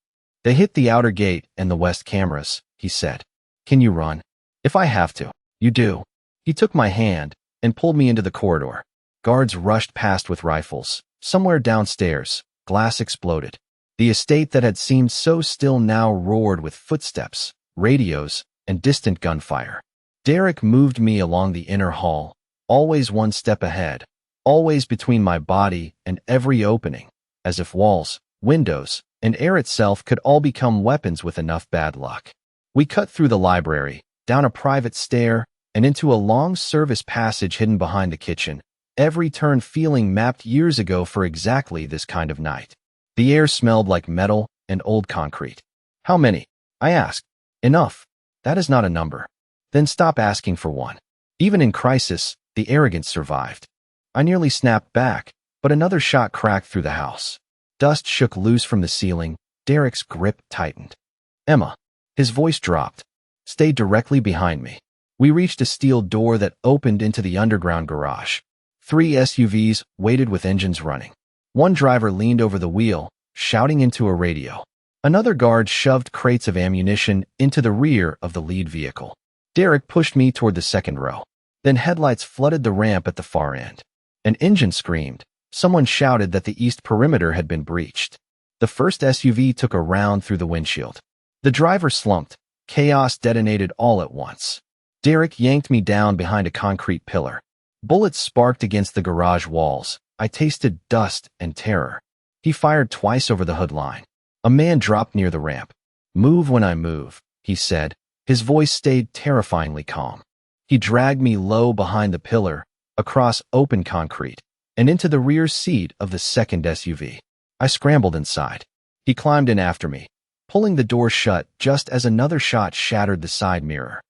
"They hit the outer gate and the west cameras," he said. "Can you run?" "If I have to." "You do." He took my hand and pulled me into the corridor. Guards rushed past with rifles. Somewhere downstairs, glass exploded. The estate that had seemed so still now roared with footsteps, radios, and distant gunfire. Derek moved me along the inner hall, always 1 step ahead, always between my body and every opening, as if walls, windows, and air itself could all become weapons with enough bad luck. We cut through the library, down a private stair, and into a long service passage hidden behind the kitchen, every turn feeling mapped years ago for exactly this kind of night. The air smelled like metal and old concrete. "How many?" I asked. "Enough. That is not a number." "Then stop asking for one." Even in crisis, the arrogance survived. I nearly snapped back, but another shot cracked through the house. Dust shook loose from the ceiling. Derek's grip tightened. "Emma." His voice dropped. "Stay directly behind me." We reached a steel door that opened into the underground garage. 3 SUVs waited with engines running. One driver leaned over the wheel, shouting into a radio. Another guard shoved crates of ammunition into the rear of the lead vehicle. Derek pushed me toward the second row. Then headlights flooded the ramp at the far end. An engine screamed. Someone shouted that the east perimeter had been breached. The first SUV took a round through the windshield. The driver slumped. Chaos detonated all at once. Derek yanked me down behind a concrete pillar. Bullets sparked against the garage walls. I tasted dust and terror. He fired twice over the hood line. A man dropped near the ramp. "Move when I move," he said. His voice stayed terrifyingly calm. He dragged me low behind the pillar, across open concrete, and into the rear seat of the second SUV. I scrambled inside. He climbed in after me, pulling the door shut just as another shot shattered the side mirror.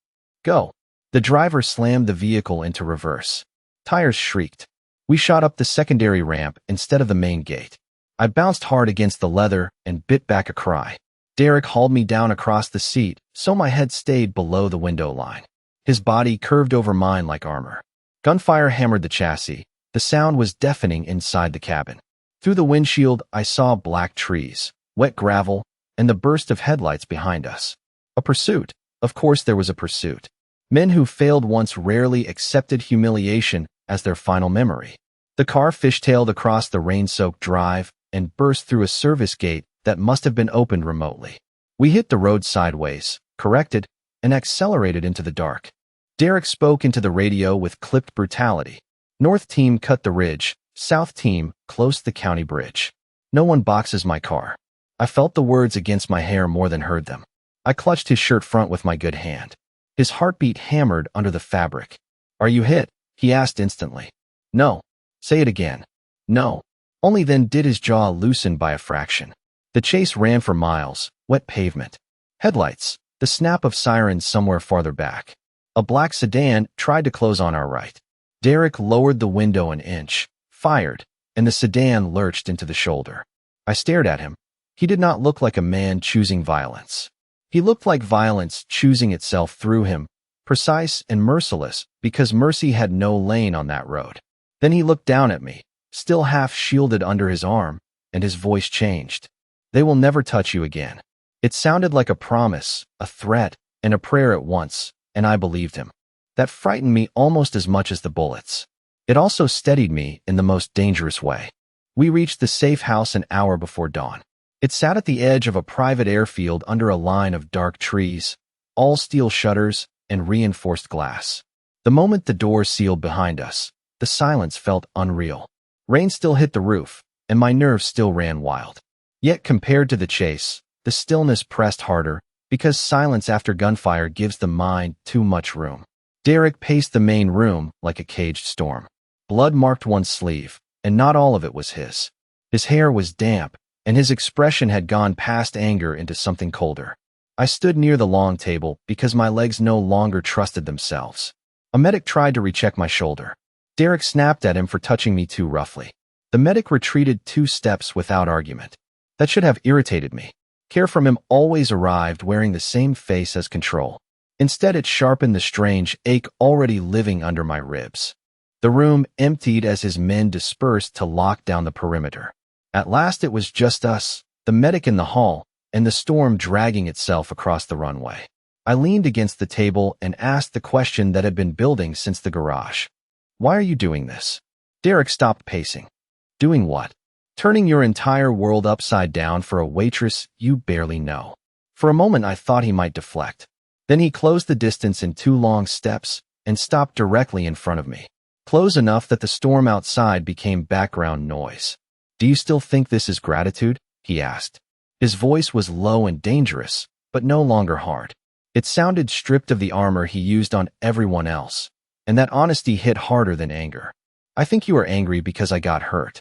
"Go." The driver slammed the vehicle into reverse. Tires shrieked. We shot up the secondary ramp instead of the main gate. I bounced hard against the leather and bit back a cry. Derek hauled me down across the seat so my head stayed below the window line. His body curved over mine like armor. Gunfire hammered the chassis. The sound was deafening inside the cabin. Through the windshield, I saw black trees, wet gravel, and the burst of headlights behind us. A pursuit. Of course there was a pursuit. Men who failed once rarely accepted humiliation as their final memory. The car fishtailed across the rain-soaked drive and burst through a service gate that must have been opened remotely. We hit the road sideways, corrected, and accelerated into the dark. Derek spoke into the radio with clipped brutality. "North team cut the ridge, south team close the county bridge. No one boxes my car." I felt the words against my hair more than heard them. I clutched his shirt front with my good hand. His heartbeat hammered under the fabric. "Are you hit?" he asked instantly. "No." "Say it again." "No." Only then did his jaw loosen by a fraction. The chase ran for miles, wet pavement. Headlights, the snap of sirens somewhere farther back. A black sedan tried to close on our right. Derek lowered the window an inch, fired, and the sedan lurched into the shoulder. I stared at him. He did not look like a man choosing violence. He looked like violence choosing itself through him, precise and merciless because mercy had no lane on that road. Then he looked down at me, still half shielded under his arm, and his voice changed. "They will never touch you again." It sounded like a promise, a threat, and a prayer at once, and I believed him. That frightened me almost as much as the bullets. It also steadied me in the most dangerous way. We reached the safe house an hour before dawn. It sat at the edge of a private airfield under a line of dark trees, all steel shutters and reinforced glass. The moment the door sealed behind us, the silence felt unreal. Rain still hit the roof, and my nerves still ran wild. Yet compared to the chase, the stillness pressed harder, because silence after gunfire gives the mind too much room. Derek paced the main room like a caged storm. Blood marked one sleeve, and not all of it was his. His hair was damp, and his expression had gone past anger into something colder. I stood near the long table because my legs no longer trusted themselves. A medic tried to recheck my shoulder. Derek snapped at him for touching me too roughly. The medic retreated 2 steps without argument. That should have irritated me. Care from him always arrived wearing the same face as control. Instead, it sharpened the strange ache already living under my ribs. The room emptied as his men dispersed to lock down the perimeter. At last it was just us, the medic in the hall, and the storm dragging itself across the runway. I leaned against the table and asked the question that had been building since the garage. Why are you doing this? Derek stopped pacing. Doing what? Turning your entire world upside down for a waitress you barely know. For a moment I thought he might deflect. Then he closed the distance in 2 long steps and stopped directly in front of me. Close enough that the storm outside became background noise. Do you still think this is gratitude? He asked. His voice was low and dangerous, but no longer hard. It sounded stripped of the armor he used on everyone else, and that honesty hit harder than anger. I think you are angry because I got hurt.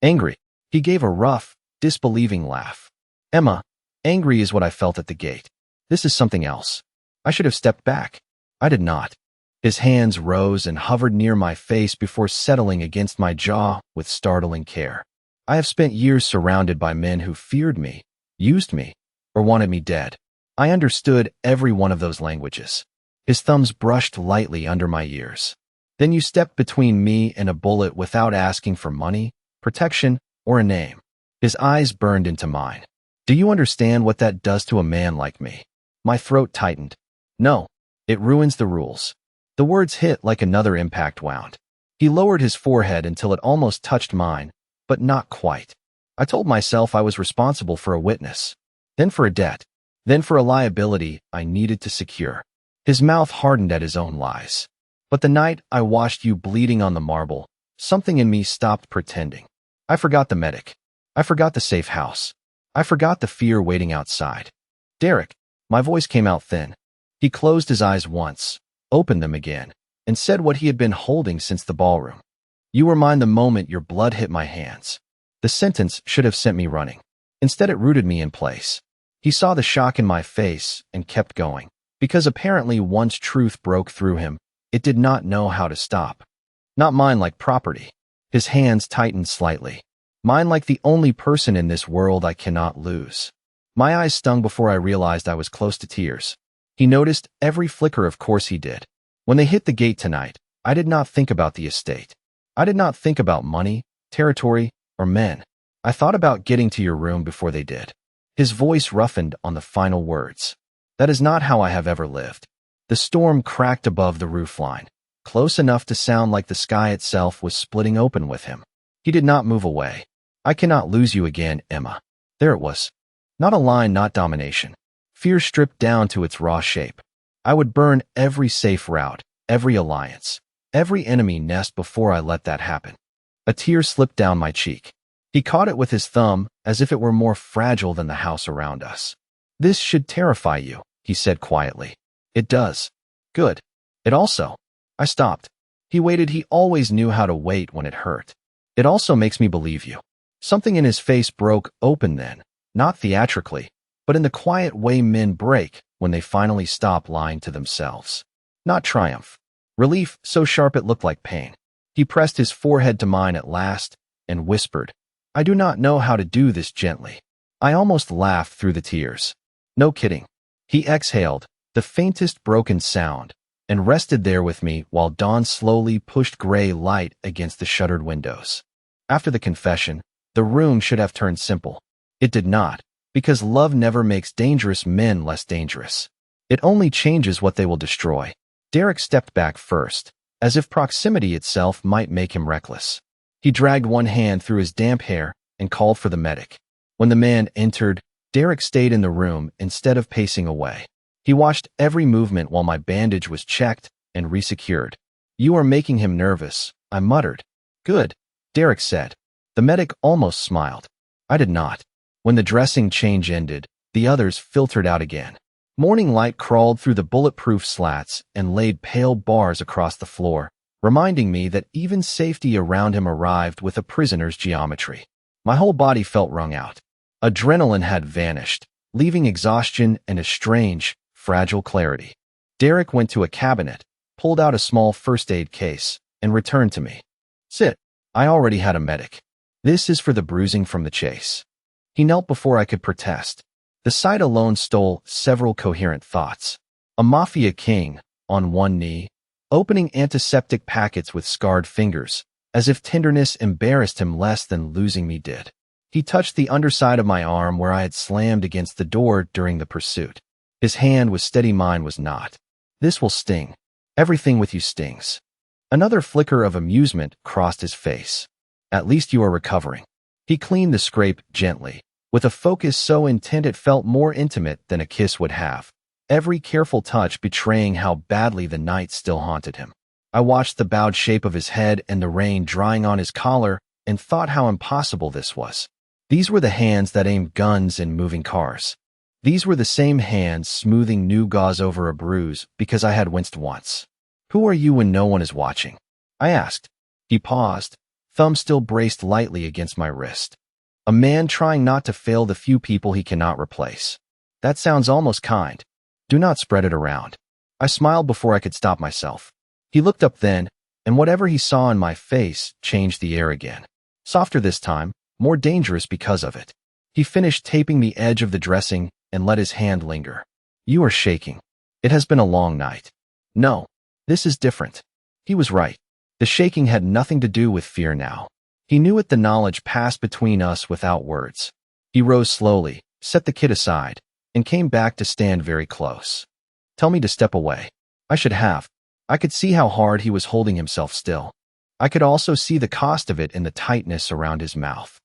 Angry? He gave a rough, disbelieving laugh. Emma, angry is what I felt at the gate. This is something else. I should have stepped back. I did not. His hands rose and hovered near my face before settling against my jaw with startling care. I have spent years surrounded by men who feared me, used me, or wanted me dead. I understood every one of those languages. His thumbs brushed lightly under my ears. Then you stepped between me and a bullet without asking for money, protection, or a name. His eyes burned into mine. Do you understand what that does to a man like me? My throat tightened. No, it ruins the rules. The words hit like another impact wound. He lowered his forehead until it almost touched mine, but not quite. I told myself I was responsible for a witness, then for a debt, then for a liability I needed to secure. His mouth hardened at his own lies. But the night I watched you bleeding on the marble, something in me stopped pretending. I forgot the medic. I forgot the safe house. I forgot the fear waiting outside. Derek, my voice came out thin. He closed his eyes once, opened them again, and said what he had been holding since the ballroom. You were mine the moment your blood hit my hands. The sentence should have sent me running. Instead, it rooted me in place. He saw the shock in my face and kept going, because apparently once truth broke through him, it did not know how to stop. Not mine like property. His hands tightened slightly. Mine like the only person in this world I cannot lose. My eyes stung before I realized I was close to tears. He noticed every flicker, of course he did. When they hit the gate tonight, I did not think about the estate. I did not think about money, territory, or men. I thought about getting to your room before they did. His voice roughened on the final words. That is not how I have ever lived. The storm cracked above the roofline, close enough to sound like the sky itself was splitting open with him. He did not move away. I cannot lose you again, Emma. There it was. Not a line, not domination. Fear stripped down to its raw shape. I would burn every safe route, every alliance, every enemy nest before I let that happen. A tear slipped down my cheek. He caught it with his thumb as if it were more fragile than the house around us. This should terrify you, he said quietly. It does. Good. It also. I stopped. He waited. He always knew how to wait when it hurt. It also makes me believe you. Something in his face broke open then, not theatrically, but in the quiet way men break when they finally stop lying to themselves. Not triumph. Relief so sharp it looked like pain. He pressed his forehead to mine at last and whispered, I do not know how to do this gently. I almost laughed through the tears. No kidding. He exhaled, the faintest broken sound, and rested there with me while dawn slowly pushed gray light against the shuttered windows. After the confession, the room should have turned simple. It did not, because love never makes dangerous men less dangerous. It only changes what they will destroy. Derek stepped back first, as if proximity itself might make him reckless. He dragged one hand through his damp hair and called for the medic. When the man entered, Derek stayed in the room instead of pacing away. He watched every movement while my bandage was checked and resecured. "You are making him nervous," I muttered. "Good," Derek said. The medic almost smiled. I did not. When the dressing change ended, the others filtered out again. Morning light crawled through the bulletproof slats and laid pale bars across the floor, reminding me that even safety around him arrived with a prisoner's geometry. My whole body felt wrung out. Adrenaline had vanished, leaving exhaustion and a strange, fragile clarity. Derek went to a cabinet, pulled out a small first aid case, and returned to me. "Sit. I already had a medic. This is for the bruising from the chase." He knelt before I could protest. The sight alone stole several coherent thoughts. A Mafia king, on one knee, opening antiseptic packets with scarred fingers, as if tenderness embarrassed him less than losing me did. He touched the underside of my arm where I had slammed against the door during the pursuit. His hand was steady, mine was not. "This will sting. Everything with you stings." Another flicker of amusement crossed his face. "At least you are recovering." He cleaned the scrape gently, with a focus so intent it felt more intimate than a kiss would have, every careful touch betraying how badly the night still haunted him. I watched the bowed shape of his head and the rain drying on his collar and thought how impossible this was. These were the hands that aimed guns in moving cars. These were the same hands smoothing new gauze over a bruise because I had winced once. "Who are you when no one is watching?" I asked. He paused, thumb still braced lightly against my wrist. "A man trying not to fail the few people he cannot replace." "That sounds almost kind. Do not spread it around." I smiled before I could stop myself. He looked up then, and whatever he saw in my face changed the air again. Softer this time, more dangerous because of it. He finished taping the edge of the dressing and let his hand linger. "You are shaking. It has been a long night." "No, this is different." He was right. The shaking had nothing to do with fear now. He knew it. The knowledge passed between us without words. He rose slowly, set the kit aside, and came back to stand very close. "Tell me to step away." I should have. I could see how hard he was holding himself still. I could also see the cost of it in the tightness around his mouth.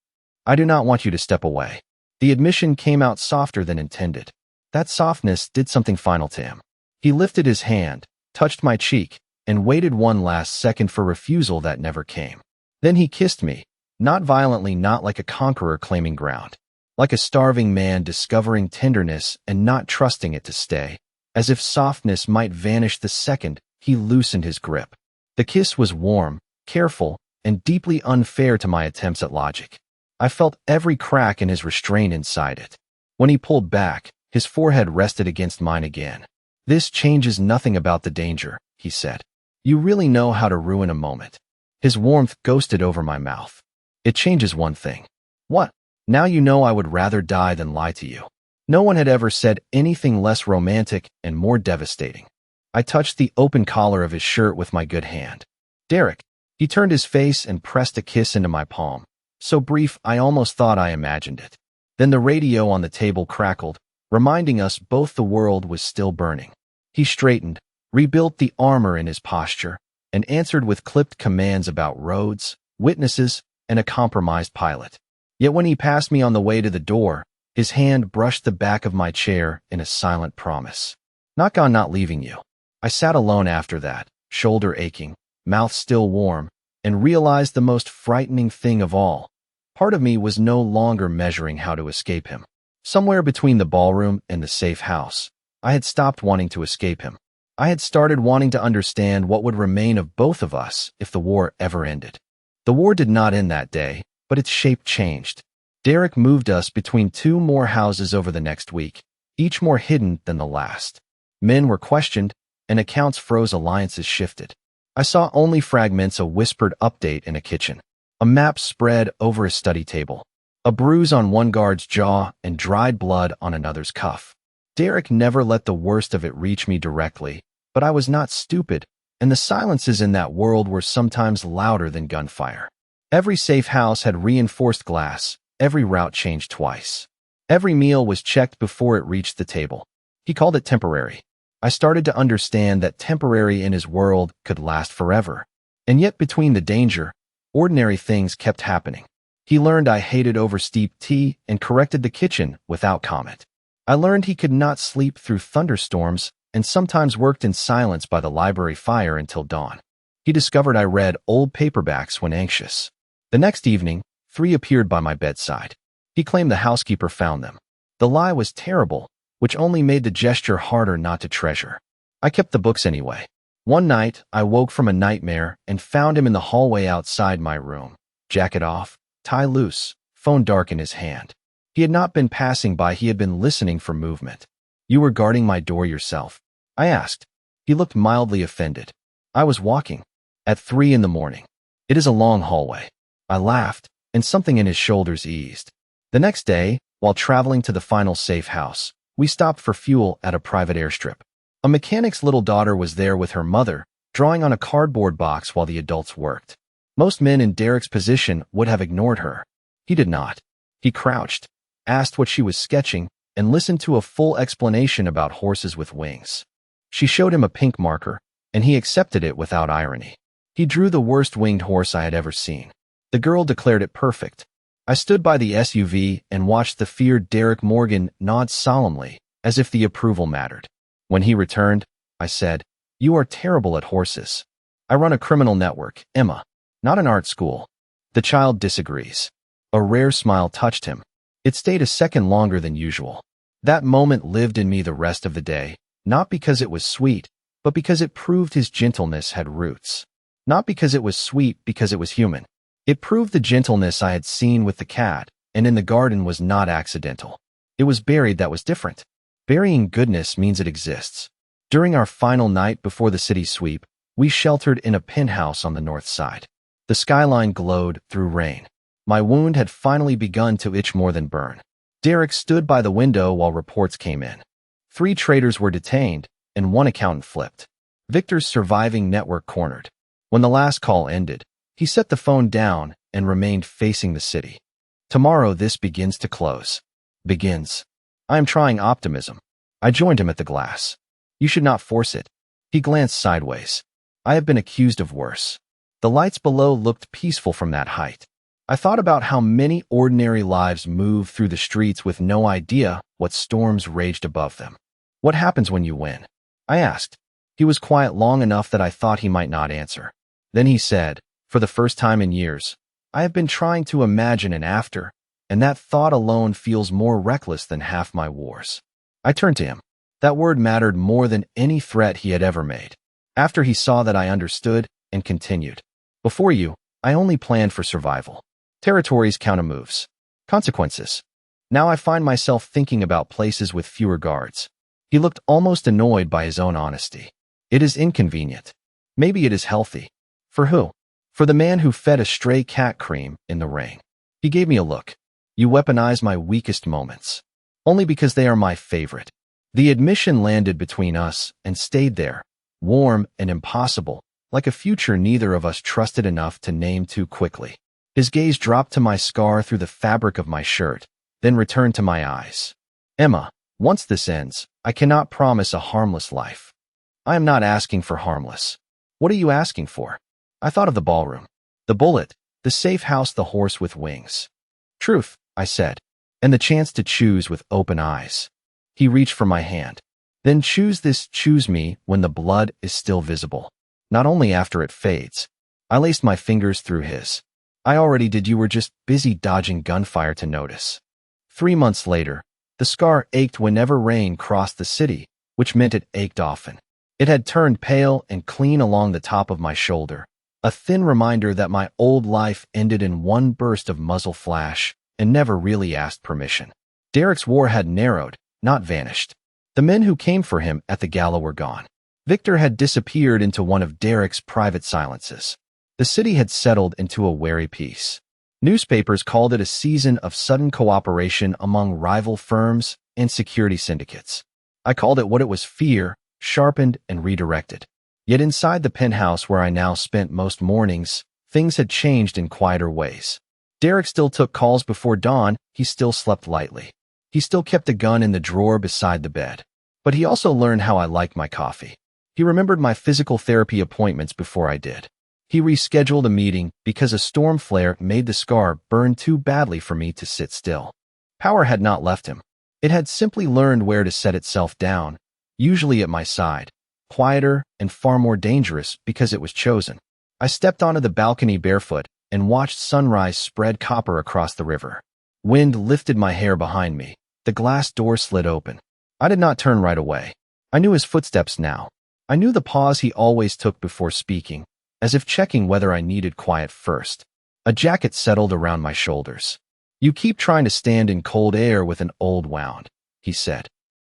"I do not want you to step away." The admission came out softer than intended. That softness did something final to him. He lifted his hand, touched my cheek, and waited one last second for refusal that never came. Then he kissed me, not violently, not like a conqueror claiming ground. Like a starving man discovering tenderness and not trusting it to stay. As if softness might vanish the second he loosened his grip. The kiss was warm, careful, and deeply unfair to my attempts at logic. I felt every crack in his restraint inside it. When he pulled back, his forehead rested against mine again. "This changes nothing about the danger," he said. "You really know how to ruin a moment." His warmth ghosted over my mouth. "It changes one thing." "What?" "Now you know I would rather die than lie to you." No one had ever said anything less romantic and more devastating. I touched the open collar of his shirt with my good hand. "Derek." He turned his face and pressed a kiss into my palm, so brief I almost thought I imagined it. Then the radio on the table crackled, reminding us both the world was still burning. He straightened, rebuilt the armor in his posture, and answered with clipped commands about roads, witnesses, and a compromised pilot. Yet when he passed me on the way to the door, his hand brushed the back of my chair in a silent promise. "Not gone, not leaving you." I sat alone after that, shoulder aching, mouth still warm, and realized the most frightening thing of all. Part of me was no longer measuring how to escape him. Somewhere between the ballroom and the safe house, I had stopped wanting to escape him. I had started wanting to understand what would remain of both of us if the war ever ended. The war did not end that day, but its shape changed. Derek moved us between two more houses over the next week, each more hidden than the last. Men were questioned, and accounts froze, alliances shifted. I saw only fragments, a whispered update in a kitchen, a map spread over a study table, a bruise on one guard's jaw and dried blood on another's cuff. Derek never let the worst of it reach me directly, but I was not stupid, and the silences in that world were sometimes louder than gunfire. Every safe house had reinforced glass, every route changed twice. Every meal was checked before it reached the table. He called it temporary. I started to understand that temporary in his world could last forever. And yet between the danger, ordinary things kept happening. He learned I hated oversteeped tea and corrected the kitchen without comment. I learned he could not sleep through thunderstorms and sometimes worked in silence by the library fire until dawn. He discovered I read old paperbacks when anxious. The next evening, 3 appeared by my bedside. He claimed the housekeeper found them. The lie was terrible, which only made the gesture harder not to treasure. I kept the books anyway. One night, I woke from a nightmare and found him in the hallway outside my room. Jacket off, tie loose, phone dark in his hand. He had not been passing by, he had been listening for movement. "You were guarding my door yourself?" I asked. He looked mildly offended. "I was walking. At 3 in the morning. It is a long hallway." I laughed, and something in his shoulders eased. The next day, while traveling to the final safe house, we stopped for fuel at a private airstrip. A mechanic's little daughter was there with her mother, drawing on a cardboard box while the adults worked. Most men in Derek's position would have ignored her. He did not. He crouched, asked what she was sketching, and listened to a full explanation about horses with wings. She showed him a pink marker, and he accepted it without irony. He drew the worst winged horse I had ever seen. The girl declared it perfect. I stood by the SUV and watched the feared Derek Morgan nod solemnly, as if the approval mattered. When he returned, I said, "You are terrible at horses." "I run a criminal network, Emma, not an art school." The child disagrees. A rare smile touched him. It stayed a second longer than usual. That moment lived in me the rest of the day, not because it was sweet, but because it proved his gentleness had roots. Not because it was sweet, because it was human. It proved the gentleness I had seen with the cat and in the garden was not accidental. It was buried, that was different. Burying goodness means it exists. During our final night before the city sweep, we sheltered in a penthouse on the north side. The skyline glowed through rain. My wound had finally begun to itch more than burn. Derek stood by the window while reports came in. 3 traders were detained, and 1 accountant flipped. Victor's surviving network cornered. When the last call ended, he set the phone down and remained facing the city. "Tomorrow this begins to close." Begins. I am trying optimism. I joined him at the glass. "You should not force it." He glanced sideways. "I have been accused of worse." The lights below looked peaceful from that height. I thought about how many ordinary lives move through the streets with no idea what storms raged above them. "What happens when you win?" I asked. He was quiet long enough that I thought he might not answer. Then he said, "For the first time in years, I have been trying to imagine an after, and that thought alone feels more reckless than half my wars." I turned to him. That word mattered more than any threat he had ever made. After he saw that I understood, and continued, "Before you, I only planned for survival. Territories, counter-moves. Consequences. Now I find myself thinking about places with fewer guards." He looked almost annoyed by his own honesty. "It is inconvenient. Maybe it is healthy." "For who?" "For the man who fed a stray cat cream in the rain." He gave me a look. "You weaponize my weakest moments." "Only because they are my favorite." The admission landed between us and stayed there, warm and impossible, like a future neither of us trusted enough to name too quickly. His gaze dropped to my scar through the fabric of my shirt, then returned to my eyes. "Emma, once this ends, I cannot promise a harmless life." "I am not asking for harmless." "What are you asking for?" I thought of the ballroom, the bullet, the safe house, the horse with wings. "Truth," I said, "and the chance to choose with open eyes." He reached for my hand. "Then choose this, choose me when the blood is still visible, not only after it fades." I laced my fingers through his. "I already did, you were just busy dodging gunfire to notice." 3 months later, the scar ached whenever rain crossed the city, which meant it ached often. It had turned pale and clean along the top of my shoulder, a thin reminder that my old life ended in one burst of muzzle flash and never really asked permission. Derek's war had narrowed, not vanished. The men who came for him at the gala were gone. Victor had disappeared into one of Derek's private silences. The city had settled into a wary peace. Newspapers called it a season of sudden cooperation among rival firms and security syndicates. I called it what it was: fear, sharpened and redirected. Yet inside the penthouse where I now spent most mornings, things had changed in quieter ways. Derek still took calls before dawn, he still slept lightly. He still kept a gun in the drawer beside the bed. But he also learned how I liked my coffee. He remembered my physical therapy appointments before I did. He rescheduled a meeting because a storm flare made the scar burn too badly for me to sit still. Power had not left him. It had simply learned where to set itself down, usually at my side, quieter and far more dangerous because it was chosen. I stepped onto the balcony barefoot and watched sunrise spread copper across the river. Wind lifted my hair behind me. The glass door slid open. I did not turn right away. I knew his footsteps now. I knew the pause he always took before speaking, as if checking whether I needed quiet first. A jacket settled around my shoulders. "You keep trying to stand in cold air with an old wound," he said.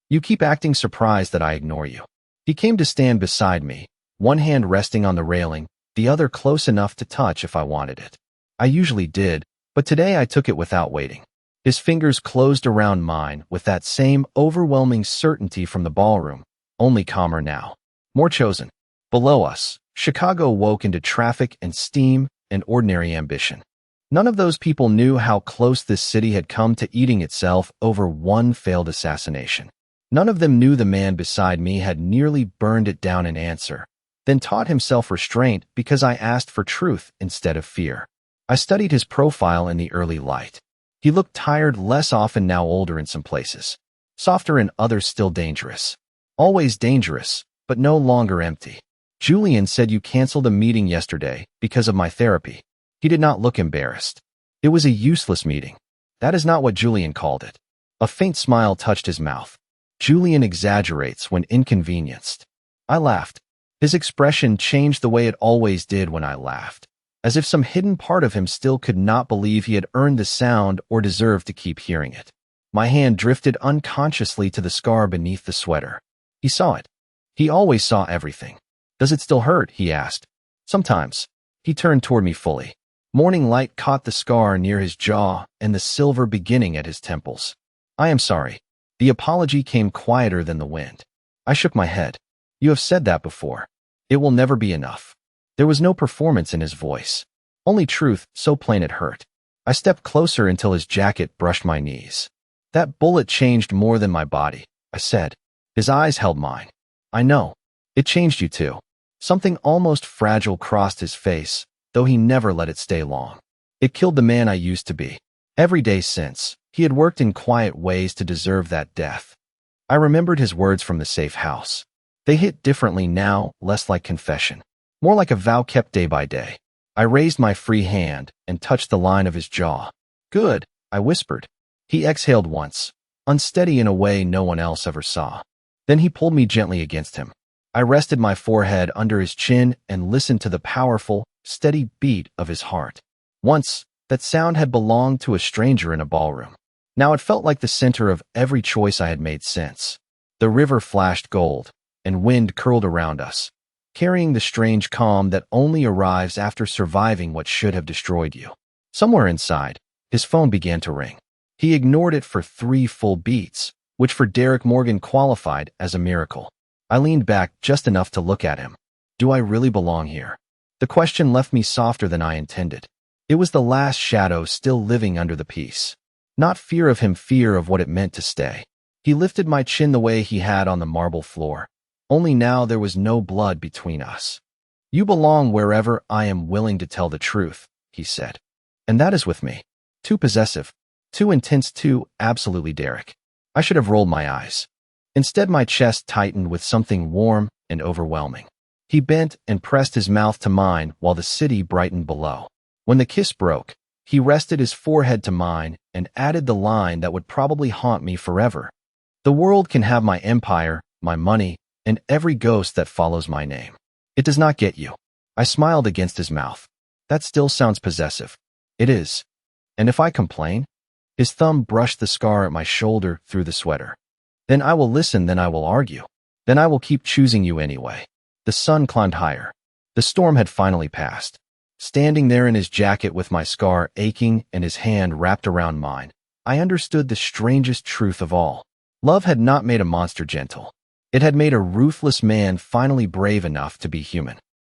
"You keep acting surprised that I ignore you." He came to stand beside me, one hand resting on the railing, the other close enough to touch if I wanted it. I usually did, but today I took it without waiting. His fingers closed around mine with that same overwhelming certainty from the ballroom, only calmer now. More chosen. Below us, Chicago woke into traffic and steam and ordinary ambition. None of those people knew how close this city had come to eating itself over one failed assassination. None of them knew the man beside me had nearly burned it down in answer, then taught himself restraint because I asked for truth instead of fear. I studied his profile in the early light. He looked tired less often, now older in some places, softer in others, still dangerous. Always dangerous, but no longer empty. "Julian said you canceled a meeting yesterday because of my therapy." He did not look embarrassed. "It was a useless meeting." That is not what Julian called it. A faint smile touched his mouth. Julian exaggerates when inconvenienced. I laughed. His expression changed the way it always did when I laughed, as if some hidden part of him still could not believe he had earned the sound or deserved to keep hearing it. My hand drifted unconsciously to the scar beneath the sweater. He saw it. He always saw everything. "Does it still hurt?" he asked. "Sometimes." He turned toward me fully. Morning light caught the scar near his jaw and the silver beginning at his temples. "I am sorry." The apology came quieter than the wind. I shook my head. "You have said that before. It will never be enough." There was no performance in his voice, only truth so plain it hurt. I stepped closer until his jacket brushed my knees. "That bullet changed more than my body," I said. His eyes held mine. "I know. It changed you too." Something almost fragile crossed his face, though he never let it stay long. "It killed the man I used to be." Every day since, he had worked in quiet ways to deserve that death. I remembered his words from the safe house. They hit differently now, less like confession, more like a vow kept day by day. I raised my free hand and touched the line of his jaw. "Good," I whispered. He exhaled once, unsteady in a way no one else ever saw. Then he pulled me gently against him. I rested my forehead under his chin and listened to the powerful, steady beat of his heart. Once, that sound had belonged to a stranger in a ballroom. Now it felt like the center of every choice I had made since. The river flashed gold, and wind curled around us, carrying the strange calm that only arrives after surviving what should have destroyed you. Somewhere inside, his phone began to ring. He ignored it for 3 full beats, which for Derek Morgan qualified as a miracle. I leaned back just enough to look at him. Do I really belong here? The question left me softer than I intended. It was the last shadow still living under the peace. Not fear of him, fear of what it meant to stay. He lifted my chin the way he had on the marble floor. Only now there was no blood between us. You belong wherever I am willing to tell the truth, he said. And that is with me. Too possessive, too intense, too absolutely Derek. I should have rolled my eyes. Instead, my chest tightened with something warm and overwhelming. He bent and pressed his mouth to mine while the city brightened below. When the kiss broke, he rested his forehead to mine and added the line that would probably haunt me forever. The world can have my empire, my money, and every ghost that follows my name. It does not get you. I smiled against his mouth. That still sounds possessive. It is. And if I complain? His thumb brushed the scar at my shoulder through the sweater. Then I will listen, then I will argue. Then I will keep choosing you anyway. The sun climbed higher. The storm had finally passed. Standing there in his jacket with my scar aching and his hand wrapped around mine, I understood the strangest truth of all. Love had not made a monster gentle. It had made a ruthless man finally brave enough to be human.